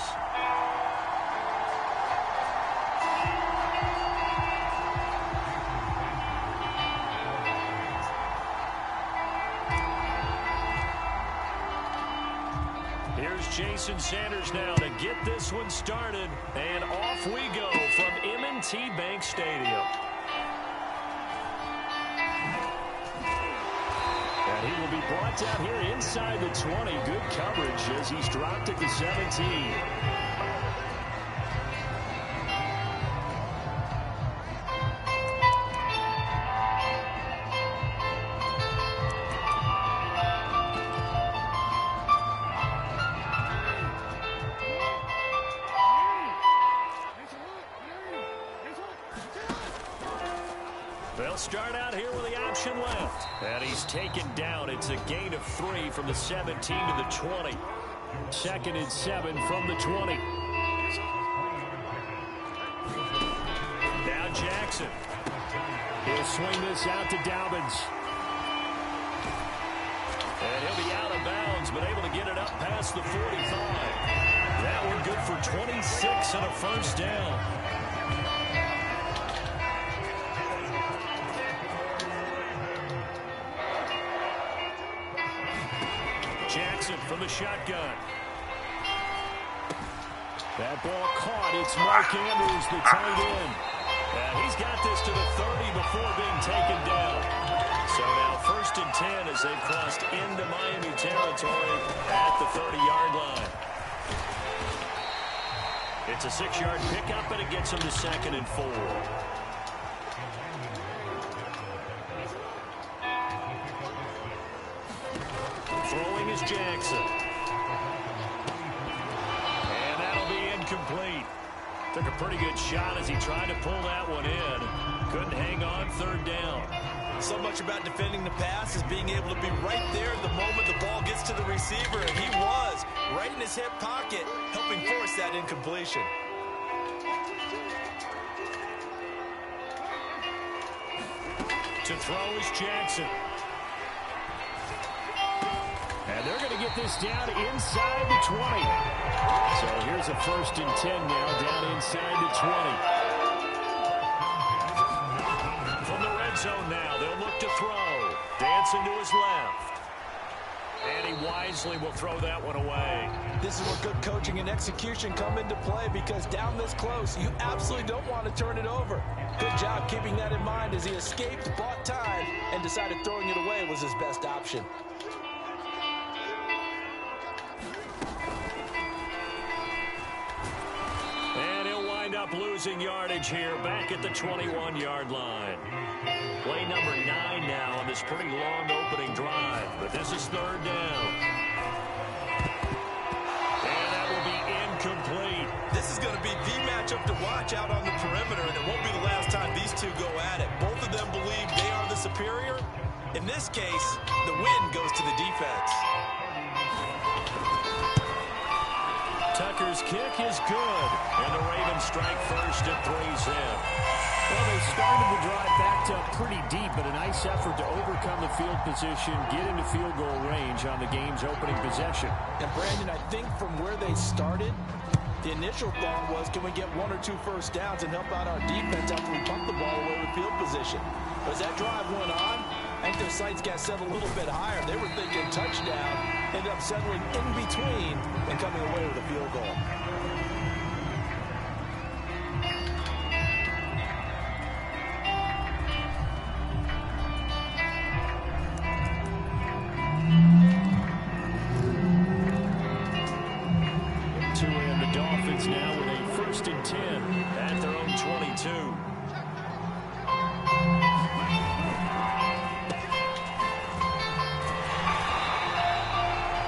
Here's Jason Sanders now to get this one started, and off we go from M&T Bank Stadium. And he will be brought down here inside the 20. Good coverage as he's dropped at the 17. They'll start out here with the option left. And he's taken down. It's a gain of 3 from the 17 to the 20. 2nd and 7 from the 20. Now Jackson. He'll swing this out to Dobbins. And he'll be out of bounds, but able to get it up past the 45. That one good for 26 and a first down. Jackson from the shotgun. That ball caught. It's Mark Andrews, the tight end. And he's got this to the 30 before being taken down. So now 1st and 10 as they've crossed into Miami territory at the 30-yard line. It's a 6-yard pickup, and it gets him to 2nd and 4. Throwing is Jackson. And that'll be incomplete. Took a pretty good shot as he tried to pull that one in. Couldn't hang on 3rd down. So much about defending the pass is being able to be right there the moment the ball gets to the receiver, and he was right in his hip pocket, helping force that incompletion. To throw is Jackson. And they're going to get this down inside the 20. So here's a 1st and 10 now down inside the 20. From the red zone now, they'll look to throw. Dancing to his left. And he wisely will throw that one away. This is where good coaching and execution come into play, because down this close, you absolutely don't want to turn it over. Good job keeping that in mind as he escaped, bought time, and decided throwing it away was his best option. Up losing yardage here back at the 21-yard line. Play number 9 now on this pretty long opening drive, but this is 3rd down. And that will be incomplete. This is going to be the matchup to watch out on the perimeter, and it won't be the last time these two go at it. Both of them believe they are the superior. In this case, the win goes to the defense. Tucker's kick is good, and the Ravens strike first at 3-zip. Well, they started the drive backed up pretty deep, but a nice effort to overcome the field position, get into field goal range on the game's opening possession. And Brandon, I think from where they started, the initial thought was, can we get 1 or 2 first downs and help out our defense after we pump the ball away with field position? But as that drive went on, I think their sights got set a little bit higher. They were thinking touchdown, ended up settling in between and coming away with a field goal. To end the Dolphins now with a 1st and 10 at their own 22.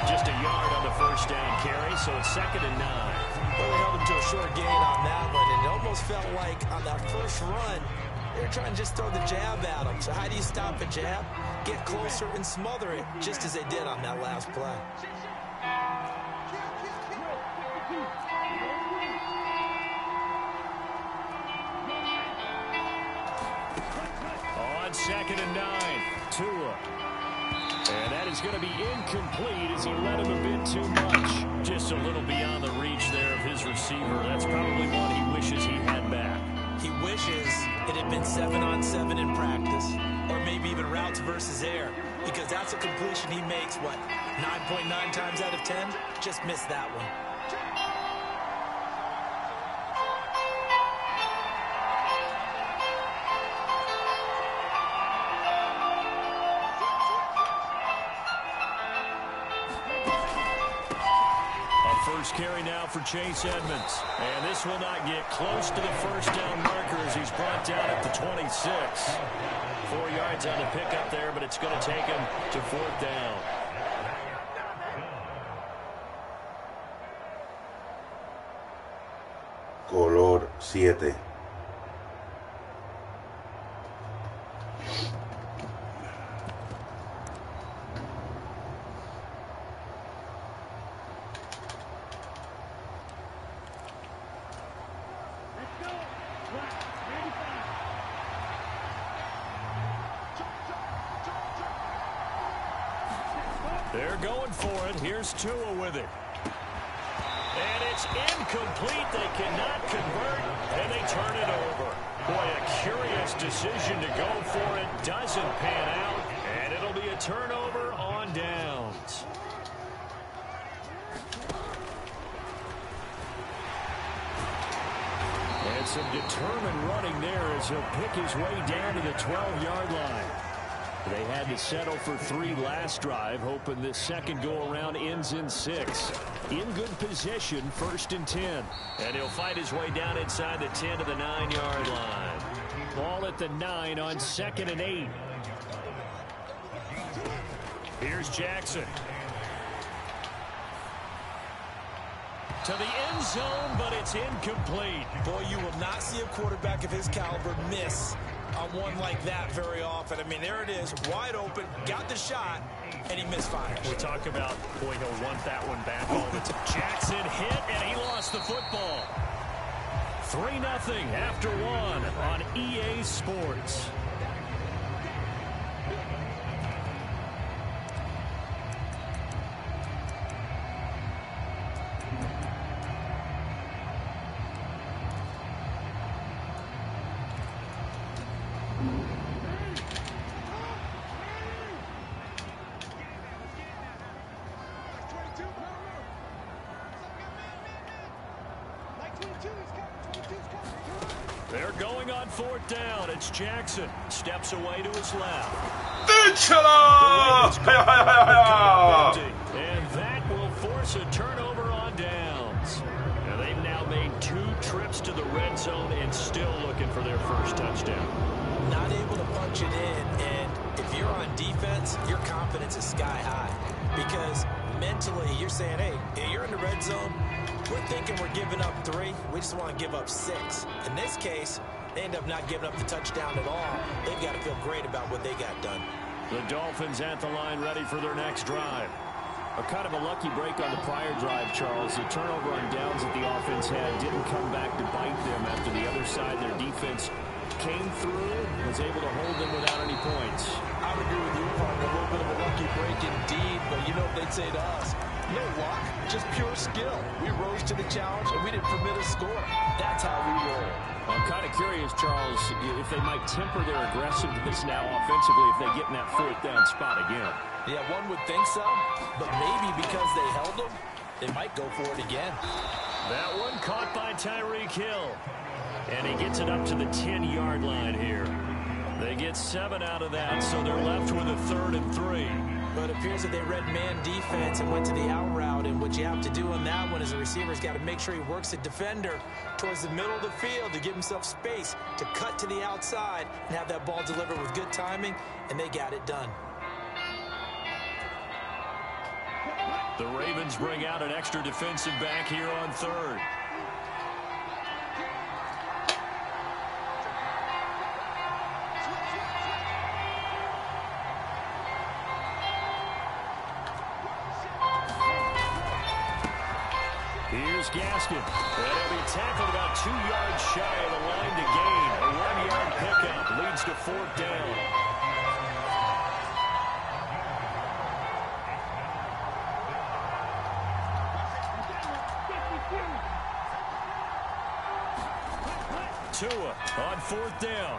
Just a yard on the 1st down carry, so it's 2nd and 9. Well, they held him to a short gain on that one, and it almost felt like on that first run, they were trying to just throw the jab at him. So how do you stop a jab? Get closer and smother it, just as they did on that last play. 2nd and 9. Tua. And that is going to be incomplete as he led him a bit too much. Just a little beyond the reach there of his receiver. That's probably one he wishes he had back. He wishes it had been 7-on-7 in practice, or maybe even routes versus air, because that's a completion he makes, what, 9.9 times out of 10? Just missed that one. Carry now for Chase Edmonds. And this will not get close to the first down marker as he's brought down at the 26. 4 yards on the pickup there, but it's going to take him to 4th down. Color 7. They're going for it. Here's Tua with it. And it's incomplete. They cannot convert, and they turn it over. Boy, a curious decision to go for it. Doesn't pan out, and it'll be a turnover on downs. And some determined running there as he'll pick his way down to the 12-yard line. They had to settle for 3 last drive, hoping this second go-around ends in 6. In good position, 1st and 10. And he'll fight his way down inside the 10 to the 9-yard line. Ball at the 9 on 2nd and 8. Here's Jackson. To the end zone, but it's incomplete. Boy, you will not see a quarterback of his caliber miss on one like that very often. I mean, there it is, wide open, got the shot, and he misfires. We talk about, boy, he'll want that one back all the time. Jackson hit, and he lost the football. 3-0 after 1 on EA Sports. They're going on 4th down. It's Jackson. Steps away to his left. And that will force a turnover on downs. Now they've now made 2 trips to the red zone and still looking for their first touchdown. Not able to punch it in, and if you're on defense, your confidence is sky high. Because mentally, you're saying, hey, you're in the red zone. We're thinking we're giving up 3. We just want to give up 6. In this case, they end up not giving up the touchdown at all. They've got to feel great about what they got done. The Dolphins at the line ready for their next drive. A kind of a lucky break on the prior drive, Charles. The turnover on downs that the offense had didn't come back to bite them after the other side. Their defense came through, was able to hold them without any points. I would agree with you, partner. A little bit of a lucky break indeed, but you know what they'd say to us? No luck, just pure skill. We rose to the challenge, and we didn't permit a score. That's how we roll. I'm kind of curious, Charles, if they might temper their aggressiveness now offensively if they get in that 4th down spot again. Yeah, one would think so, but maybe because they held them, they might go for it again. That one caught by Tyreek Hill. And he gets it up to the 10-yard line here. They get 7 out of that, so they're left with a 3rd and 3. But it appears that they read man defense and went to the out route, and what you have to do on that one is a receiver's got to make sure he works the defender towards the middle of the field to give himself space to cut to the outside and have that ball delivered with good timing, and they got it done. The Ravens bring out an extra defensive back here on 3rd. Here's Gaskin. And he'll be tackled about 2 yards shy of the line to gain. A 1-yard pickup leads to 4th down. Tua on 4th down.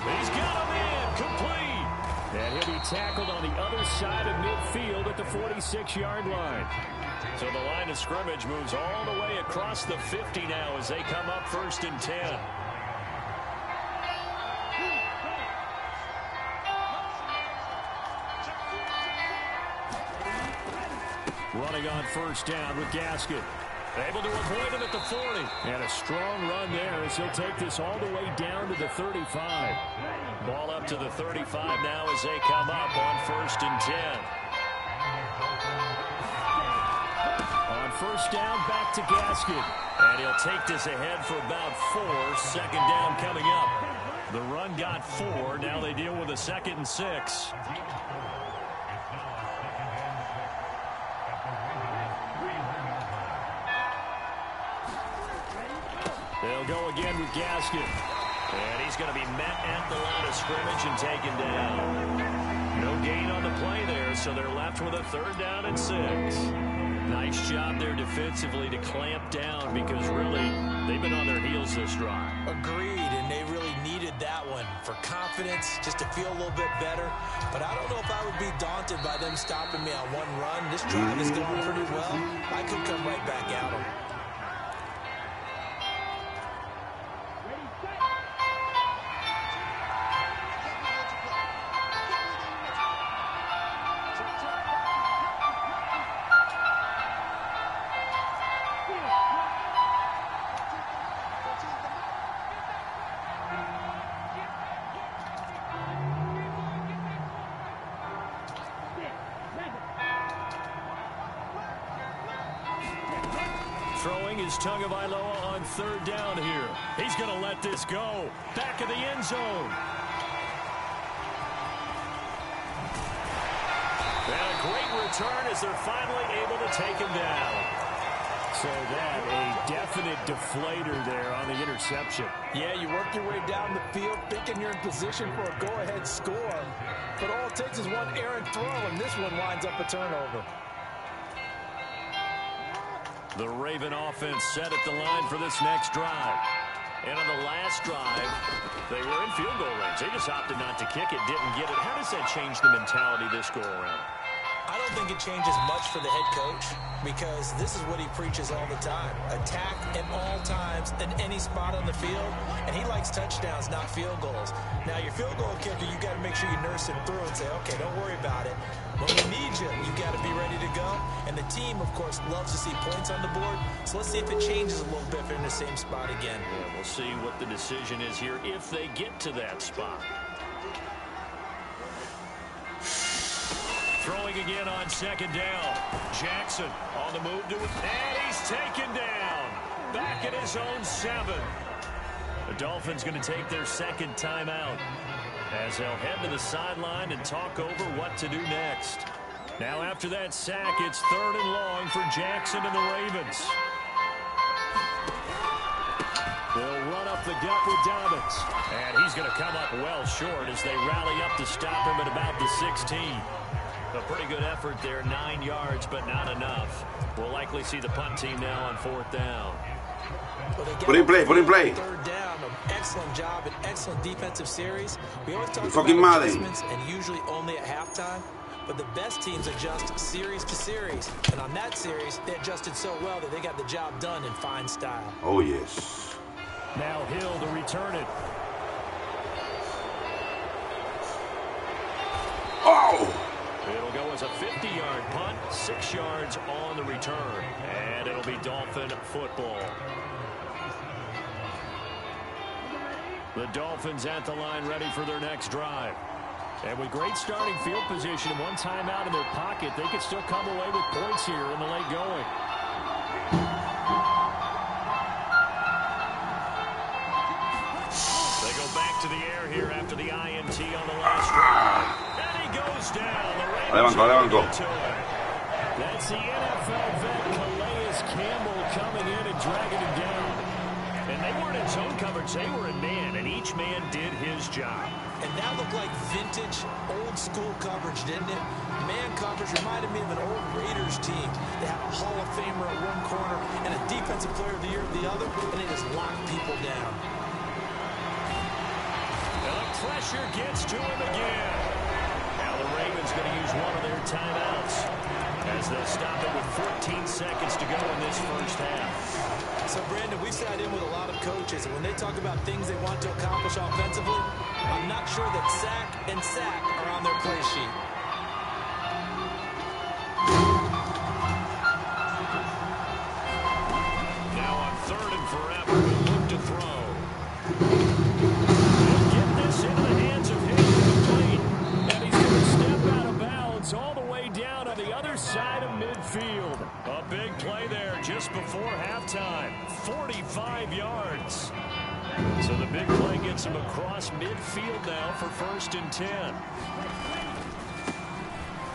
He's got him in, complete. And he'll be tackled on the other side of midfield at the 46-yard line. So the line of scrimmage moves all the way across the 50 now as they come up 1st and 10. Running on 1st down with Gasket. Able to avoid him at the 40. And a strong run there as he'll take this all the way down to the 35. Ball up to the 35 now as they come up on 1st and 10. On 1st down, back to Gasket. And he'll take this ahead for about 4. 2nd down coming up. The run got 4. Now they deal with a 2nd and 6. They'll go again with Gasket. And he's going to be met at the line of scrimmage and taken down. No gain on the play there, so they're left with a 3rd down and 6. Nice job there defensively to clamp down because really they've been on their heels this drive. Agreed, and they really needed that one for confidence, just to feel a little bit better. But I don't know if I would be daunted by them stopping me on one run. This drive is going pretty well. I could come right back at them. Throwing is Tagovailoa on 3rd down here. He's going to let this go. Back of the end zone. And a great return as they're finally able to take him down. So that a definite deflator there on the interception. Yeah, you work your way down the field thinking you're in position for a go-ahead score. But all it takes is one errant throw, and this one winds up a turnover. The Raven offense set at the line for this next drive. And on the last drive, they were in field goal range. They just opted not to kick it, didn't get it. How does that change the mentality this go around? I don't think it changes much for the head coach because this is what he preaches all the time. Attack at all times in any spot on the field, and he likes touchdowns, not field goals. Now, your field goal kicker, you got to make sure you nurse him through and say, okay, don't worry about it. When we need you, you got to be ready to go. And the team, of course, loves to see points on the board. So let's see if it changes a little bit if they're in the same spot again. Yeah, we'll see what the decision is here if they get to that spot. Throwing again on 2nd down. Jackson on the move to it. And he's taken down. Back at his own 7. The Dolphins going to take their 2nd timeout as they'll head to the sideline and talk over what to do next. Now after that sack, it's 3rd and long for Jackson and the Ravens. They'll run up the gut with Dobbins. And he's going to come up well short as they rally up to stop him at about the 16. A pretty good effort there, 9 yards, but not enough. We'll likely see the punt team now on 4th down. Put in play, put in play. 3rd down, excellent job, an excellent defensive series. We always talk fucking about Madden. adjustments and usually only at halftime. But the best teams adjust series to series. And on that series, they adjusted so well that they got the job done in fine style. Oh, yes. Now Hill to return it. Oh! It'll go as a 50-yard punt, 6 yards on the return. And it'll be Dolphin football. The Dolphins at the line ready for their next drive. And with great starting field position and one timeout in their pocket, they could still come away with points here in the late going. They go back to the air here after the INT on the last drive. And he goes down. That's the NFL vet Calais Campbell coming in and dragging him down. And they weren't in zone coverage. They were in man, and each man did his job. And that looked like vintage, old-school coverage, didn't it? Man coverage reminded me of an old Raiders team. They had a Hall of Famer at one corner and a Defensive Player of the Year at the other, and they just locked people down. pressure gets to him again. Now the Ravens going to use one of their timeouts as they'll stop it with 14 seconds to go in this first half. So, Brandon, we sat in with a lot of coaches, and when they talk about things they want to accomplish offensively, I'm not sure that sack and sack are on their play sheet. Now on 3rd and forever, we'll look to throw. He'll get this into the hands of him complete, and he's going to step out of bounds all the way down on the other side of midfield. A big play there just before halftime. 45 yards. So the big play gets him across midfield now for 1st and 10.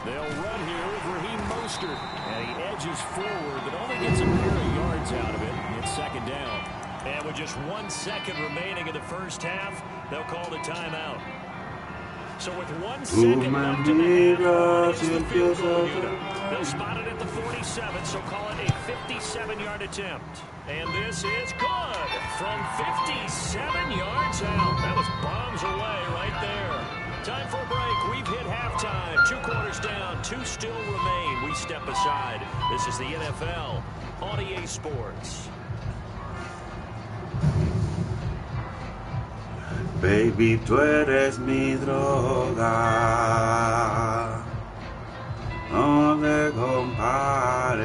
They'll run here with Raheem Mostert. And he edges forward, but only gets a pair of yards out of it. It's 2nd down. And with just 1 second remaining in the first half, they'll call the timeout. So with 1 second left in the half, it's the field goal unit. They'll spot it at the 47, so call it a 57-yard attempt. And this is good from 57 yards out. That was bombs away right there. Time for a break. We've hit halftime. 2 quarters down. 2 still remain. We step aside. This is the NFL on EA Sports. Baby, tú eres mi droga, no te compares.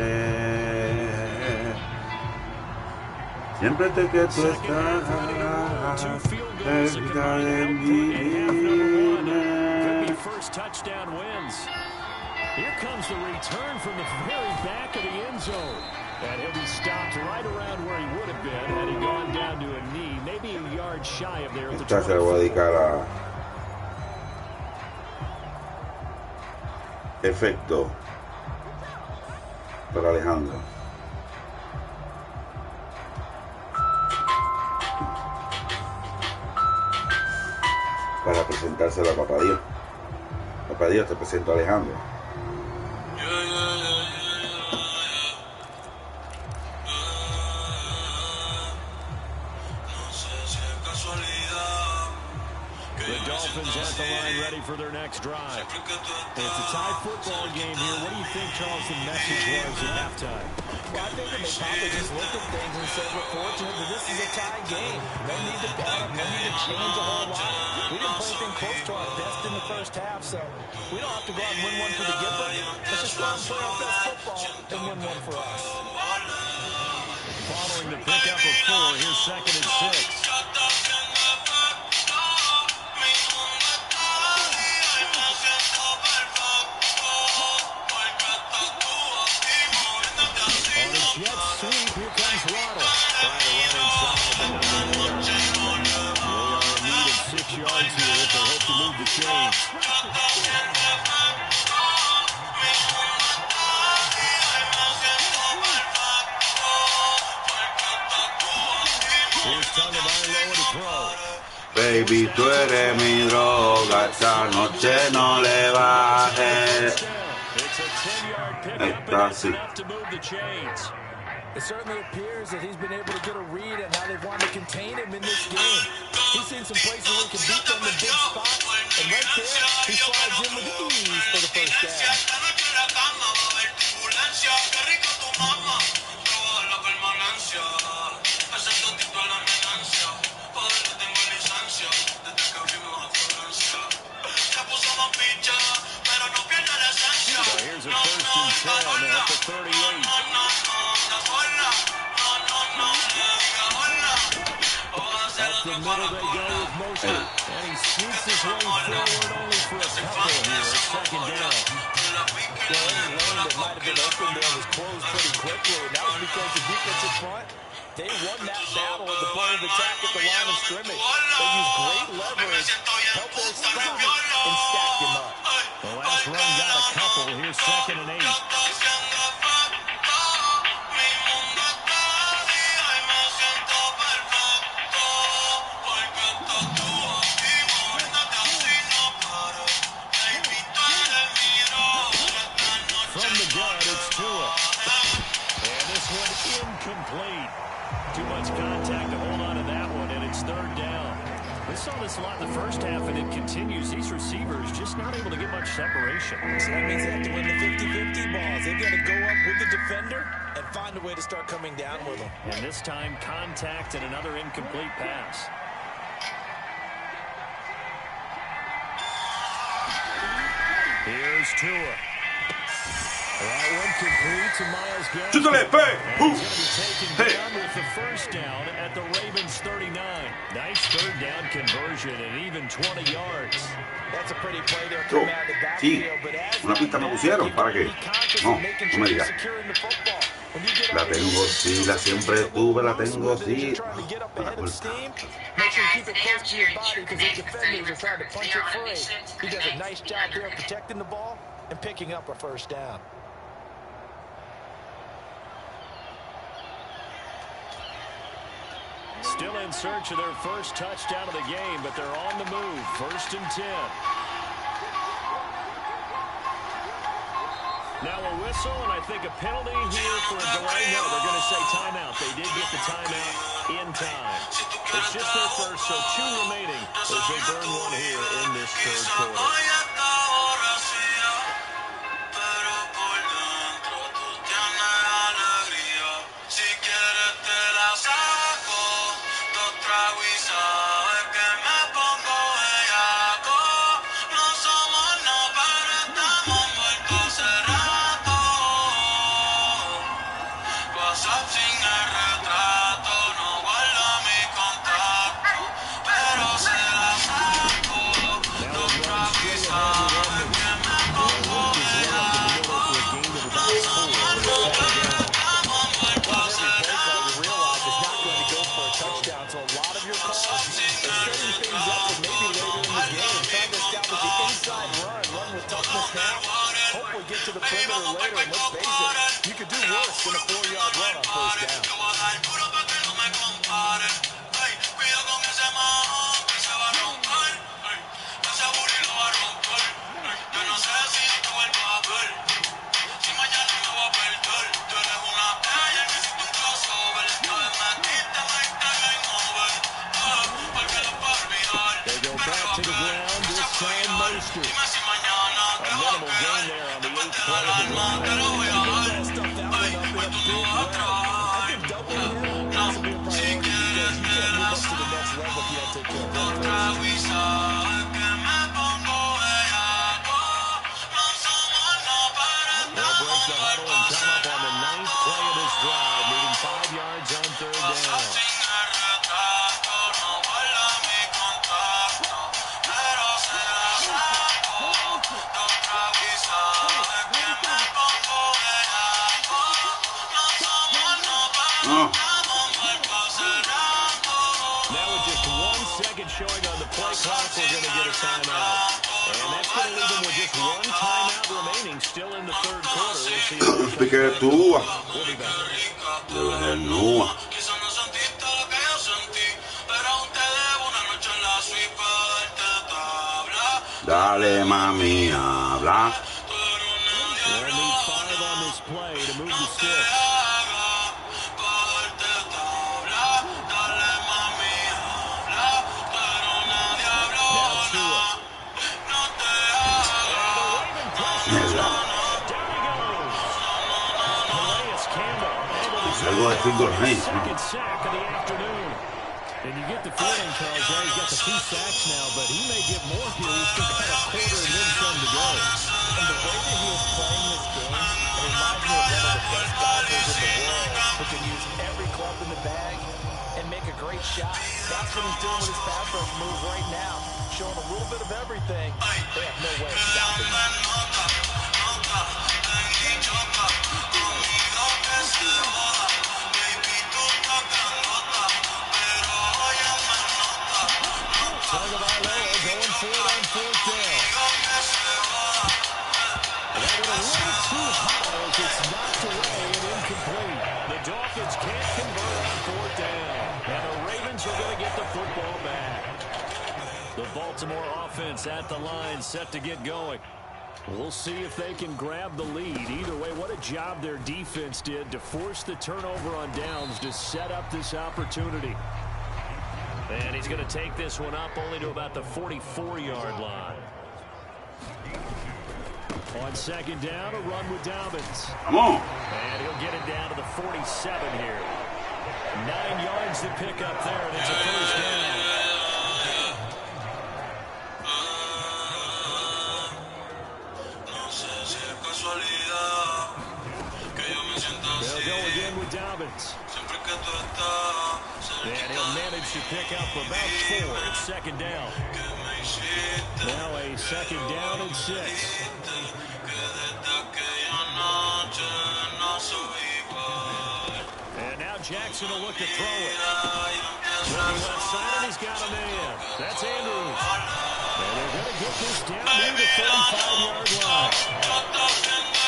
Siempre te que tú estás cerca de mí. Could be first touchdown wins. Here comes the return from the very back of the end zone. And he'll be stopped right around where he would have been had he gone down to a knee, maybe a yard shy of there at the 24. Esta se la voy a dedicar a efecto para Alejandro. Para presentárselo a Papá Dios. Papá Dios, te presento a Alejandro. At the line, ready for their next drive. It's a tie football game here. What do you think, Charles, the message was at halftime? Well, I think that they probably just looked at things and said, we're fortunate that this is a tie game. No need to panic, no need to change a whole lot. We didn't play anything close to our best in the first half, so we don't have to go out and win one for the Gipper. Let's just go out and play our best football and win one for us. Following the pickup of 4, here's 2nd and 6. Jet sweep, here comes Waddle. Trying to run inside, but nothing there. They are in need of 6 yards here if they hope to move the chains. Here's Tagovailoa to throw. Baby, tú eres mi droga, esta noche no le bajes. It's a 10-yard pickup, and that's enough to move the chains. It certainly appears that he's been able to get a read on how they've wanted to contain him in this game. He's seen some places where he can beat them in big spots, and right there, he slides in with ease for the first down. So here's a 1st and 10 at the 38. Up the middle they go with Mostert. And he sneaks his way forward only for a couple here. 2nd down. Well, any lane that might have been open there was closed pretty quickly, and that was because the defensive front, they won that battle at the point of attack at the line of scrimmage. They used great leverage, helped their spot, and stacked him up. The last run got a couple. Here's 2nd and 8. From the gun, it's Tua. And this one incomplete. Too much contact to hold on to that one, and it's 3rd down. This saw this a lot in the first half, and it continues. These receivers just not able to get much separation. So that means they have to win the 50-50 balls. They've got to go up with the defender and find a way to start coming down with them. And this time, contact and another incomplete pass. Here's Tua. That one complete to Miles Garrett. Chútale, fe. And he's going to be taken down with the first down at the Ravens 39. Nice third down conversion and even 20 yards. That's a pretty play there coming out of the Sí, backfield. But as una pista me pusieron, ¿para qué? No, no me digas. La tengo, sí, la siempre tuve, la tengo, sí. Make sure you keep it close to your body because the defenders are trying to punch it free. He does a nice job there of protecting the ball and picking up a first down. Still in search of their first touchdown of the game, but they're on the move. 1st and 10. Now a whistle, and I think a penalty here for a delay. No, they're going to say timeout. They did get the timeout in time. It's just their first, so 2 remaining as they burn one here in this third quarter. To the perimeter later, and let's face it, you could do worse than a 4-yard run on first down. They go back to the ground, this time Mostert. A minimal gain there on the 8th play of the drive. I think doubling him has to be a priority because you can't move up to the next level if you don't take care of him first. They'll break the huddle and come up on the 9th play of this drive, needing 5 yards on 3rd down. Now with just 1 second showing on the play clock, we're going to get a timeout. And that's going to leave them with just 1 timeout remaining, still in the third quarter. We'll see if Te quedas tú. we'll be back. Dale, mami, habla. They'll need 5 on this play to move the sticks. Algo de finger range, ¿no? Second sack of the afternoon. And you get the feeling, Charles, yeah, he's got the 2 sacks now, but he may get more here. He's still got a quarter and then some to go. And the way that he is playing this game, it reminds me of one of the best golfers in the world who can use every club in the bag and make a great shot. That's what he's doing with his pass rush move right now, showing a little bit of everything. They have no way of stopping him. Going for it on 4th down. And that went a little too high as it's knocked away and incomplete. The Dolphins can't convert on 4th down. And the Ravens are going to get the football back. The Baltimore offense at the line, set to get going. We'll see if they can grab the lead. Either way, what a job their defense did to force the turnover on downs to set up this opportunity. And he's going to take this one up only to about the 44-yard line. On second down, a run with Dobbins. Come on. And he'll get it down to the 47 here. 9 yards to pick up there, and it's a first down. They'll go again with Dobbins. And he'll manage to pick up about 4. It's second down. Now a second down and 6. And now Jackson will look to throw it. Looking left side, and he's got a man. That's Andrews. And they're going to get this down near the 35-yard line.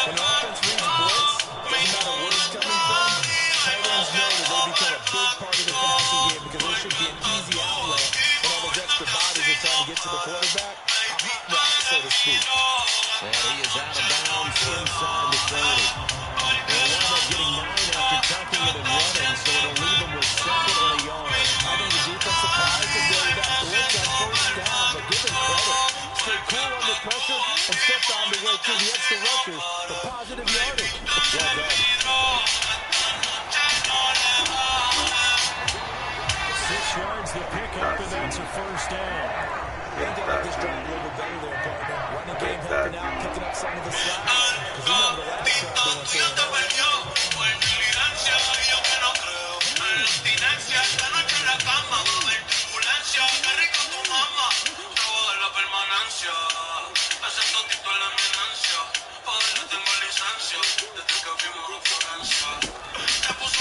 When offense reads blitz, doesn't matter where it's coming from, tight ends know that they become a big part of the passing game because there should be an easy outlet when all those extra bodies are trying to get to the quarterback. A hot route, so to speak. And he is out of bounds inside the 30. They'll wind up getting 9 after tucking it and running, so it'll leave them with 2nd and a yard. I think the defense surprised them there with that blitz on first down, but give them credit. Stayed cool under pressure and stepped on the way through the extra rushers for positive yardage. Well done. 6 yards to pick up, and that's a first down. Anything like this drive a little bit better there, partner. Running game helping out, picking up some of the slack. Because remember the last drive they went through.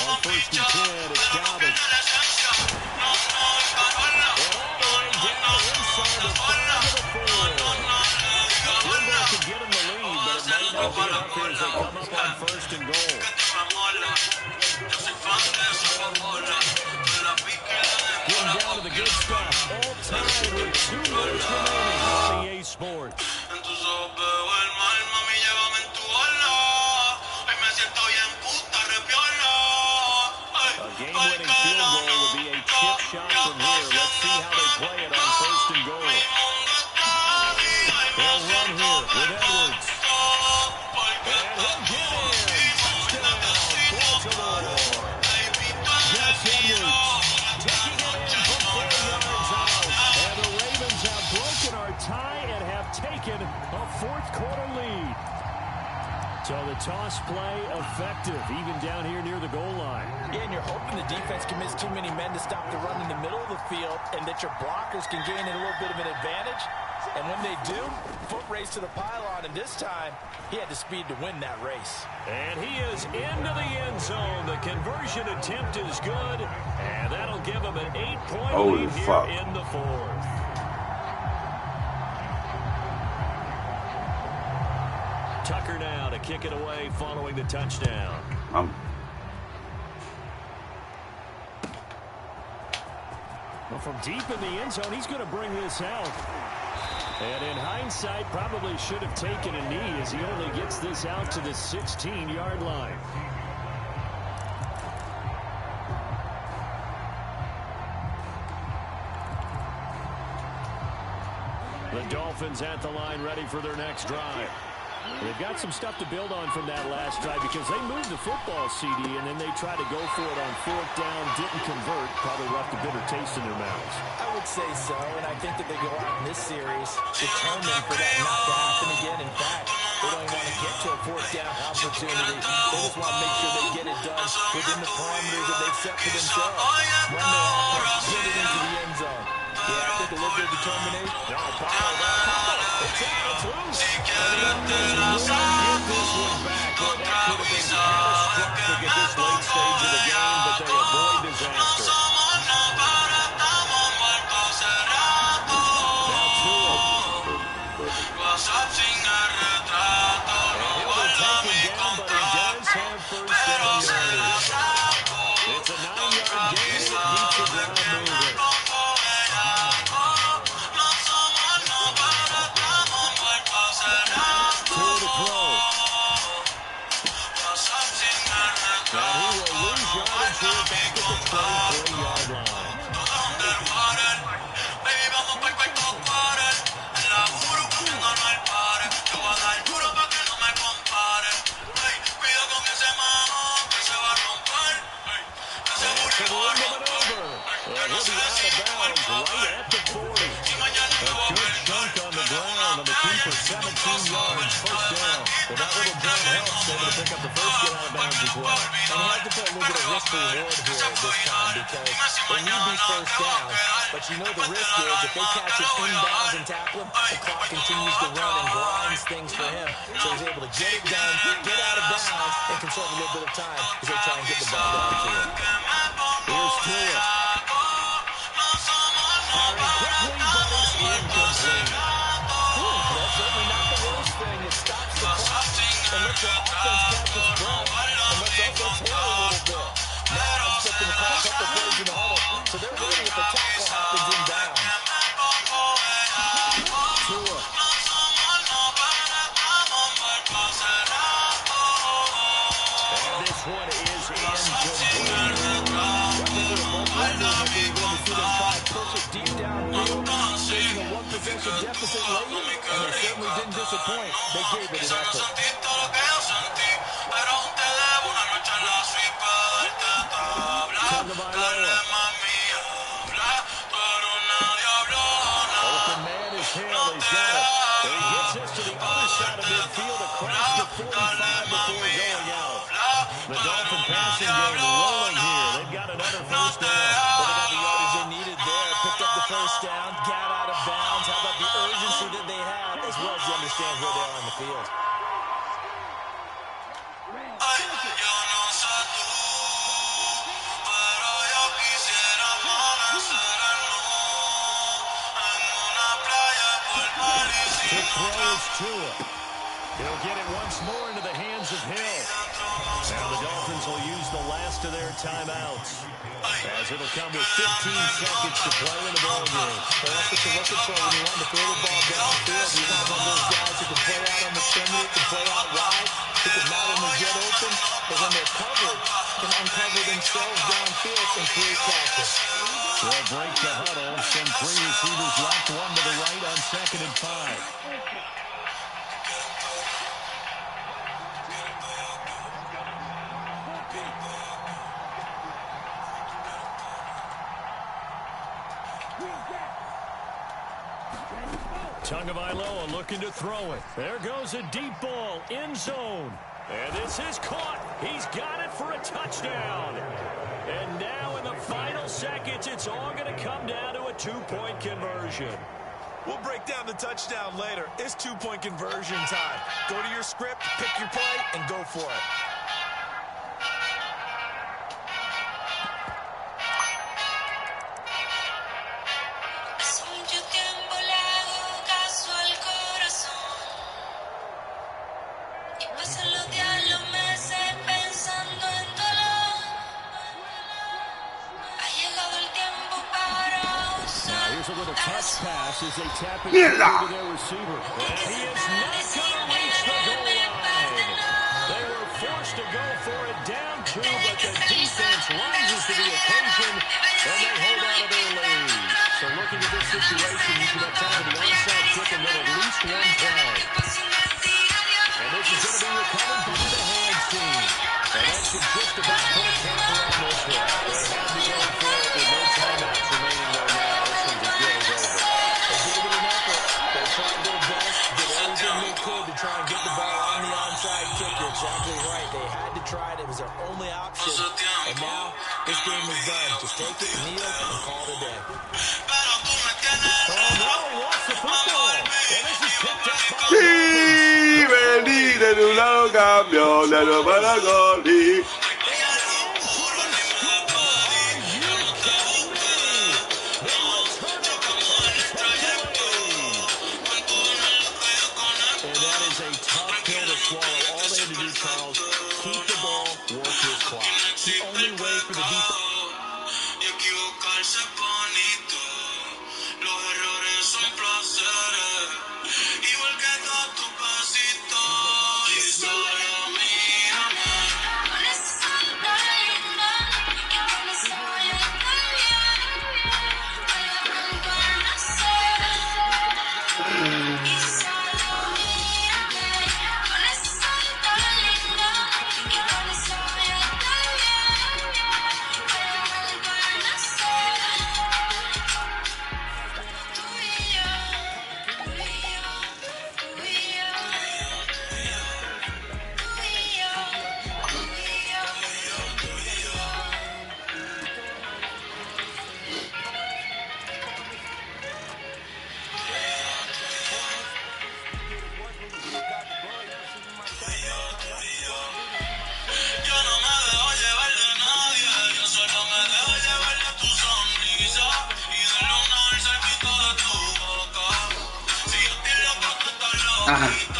On first and 10, it's Dobbins. As they come up on first and goal. Getting down to the good stuff. All time with 2 minutes remaining on EA Sports. A game-winning field goal would be a chip shot from here. Let's see how they play it on first and goal. They'll run here with Edwards. Tie and have taken a 4th quarter lead. So the toss play effective, even down here near the goal line. Yeah, and you're hoping the defense can miss too many men to stop the run in the middle of the field and that your blockers can gain a little bit of an advantage. And when they do, foot race to the pylon, and this time, he had the speed to win that race. And he is into the end zone. The conversion attempt is good, and that'll give him an 8-point lead here in the 4th. Tucker now to kick it away following the touchdown. Well, from deep in the end zone, he's going to bring this out. And in hindsight, probably should have taken a knee as he only gets this out to the 16-yard line. The Dolphins at the line ready for their next drive. They've got some stuff to build on from that last drive because they moved the football, CD, and then they tried to go for it on 4th down, didn't convert, probably left a bitter taste in their mouths. I would say so, and I think that they go out in this series determined for that not to happen again. In fact, they don't even want to get to a 4th down opportunity. They just want to make sure they get it done within the parameters that they've set for themselves. Run their offense, get it into the end zone. Yeah, I think a little bit of determination. No, follow that. It's out. It's loose. And he does not get this one back. Well, that could have been catastrophic at this late stage of the game, but they avoid disaster. Now Tua. And he'll be taken down, but he does have first down yardage. It's a 9-yard gain. It keeps it he'll be out of bounds right at the 40. A good chunk on the ground on the keeper, 17 yards, first down. Well, that little jump helps. Able to pick up the first, get out of bounds as well. And you have to put a little bit of risk reward here this time because they need these first downs. But you know the risk is if they catch it inbounds and tackle him, the clock continues to run and grinds things for him. So he's able to get it done, get out of bounds, and conserve a little bit of time as they try and get the ball down to him. Here's Tua. Firing quickly, but it's incomplete. That's certainly not the worst thing. It stops the clock and lets your offense catch its breath and lets also tail a little bit. Now I'm expecting to call a couple plays in the huddle, so they're ready if the tackle happens inbounds. Tua. And this one is incomplete. Push it deep downfield, taking a one-possession deficit late, and they certainly didn't disappoint. They gave it an effort. Open man is Hill. He's got it. And he gets us to the other side of midfield across the 45 before going out. The Dolphin passing game rolling here. They've got another first down. Well, they got the yardage they needed there. Picked up the first down, got out of bounds. How about the urgency that they have, as well as he understands where they are on the field. To throws Tua. He'll get it once more into the hands of Hill. Now the Dolphins will use the last of their timeouts, as it'll come with 15 seconds to play in the ball game. Well, that's what you're looking for when you want to throw the ball downfield. You want one of those guys who can play out on the perimeter, can play out wide, who can not only get open, but when they're covered, can uncover themselves downfield and create catches. They'll break the huddle. Send three receivers left, one to the right on 2nd and 5. Tagovailoa looking to throw it. There goes a deep ball, end zone. And this is caught. He's got it for a touchdown. And now in the final seconds, it's all going to come down to a 2-point conversion. We'll break down the touchdown later. It's 2-point conversion time. Go to your script, pick your play, and go for it. Here's a little touch pass as they tap it to their receiver. And he is not going to reach the goal line. They were forced to go for it down 2, but the defense rises to the occasion, and they hold on to their lead. So looking at this situation, you should have time for the onside kick and then at least one play. And this is going to be recovered by the hands team. And that should just about put a capper on this one. They had to go for it with no timeouts remaining there now. This one just goes over. They gave it an effort. They tried their best, did everything they could to try and get the ball on the onside kick. You're exactly right. They had to try it. It was their only option. And now this game is done. Just take it, kneel, and call it a day. Oh, no, he lost the football. And this is picked up by Sí, vení de un lado cambio, de lo para gol y... And that is a tough pill to swallow. All they had to do, Charles, keep the ball, work his clock. The only way for the defense. Paz.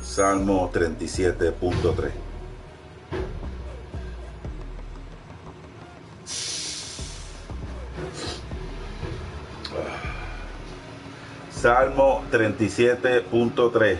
Salmo 37.3. Salmo 37.3.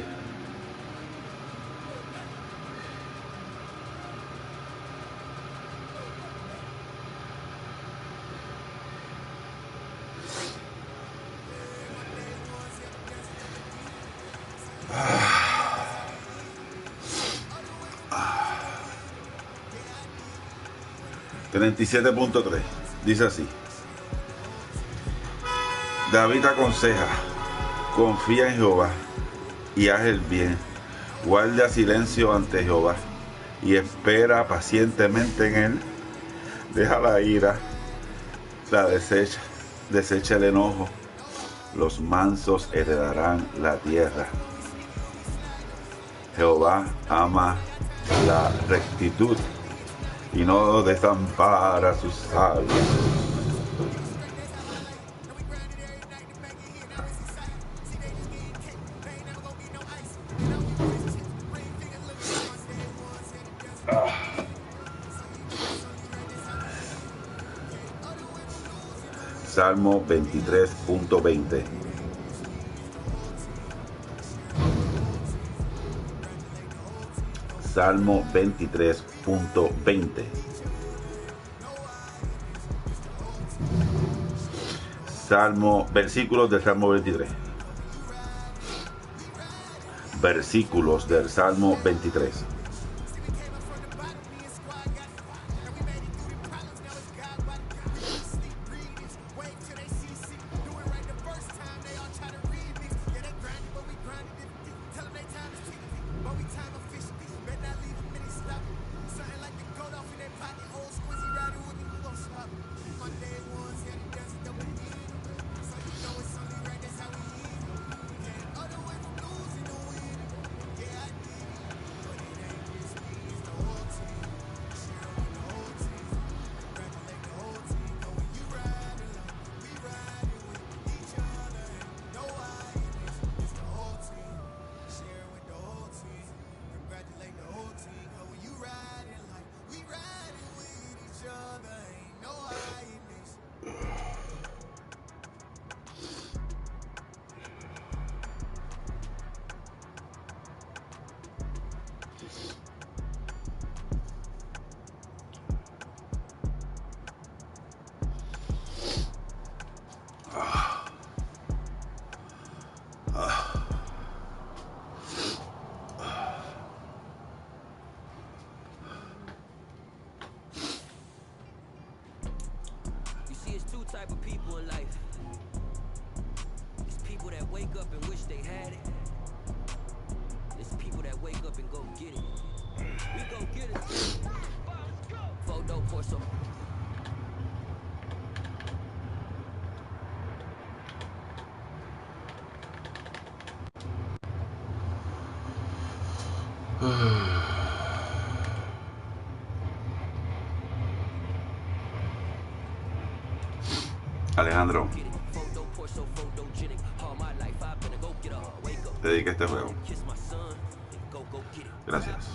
Dice así: David aconseja, confía en Jehová y haz el bien, guarda silencio ante Jehová y espera pacientemente en él. Deja la ira, la desecha el enojo. Los mansos heredarán la tierra. Jehová ama la rectitud y no desampara a sus salvos. Salmo 23.20. Salmo 23.20. Versículos del Salmo 23. Versículos del Salmo 23. Type of people in life. It's people that wake up and wish they had it. It's people that wake up and go get it. We go get it. Photo pour some. Alejandro, dedica este juego. Gracias.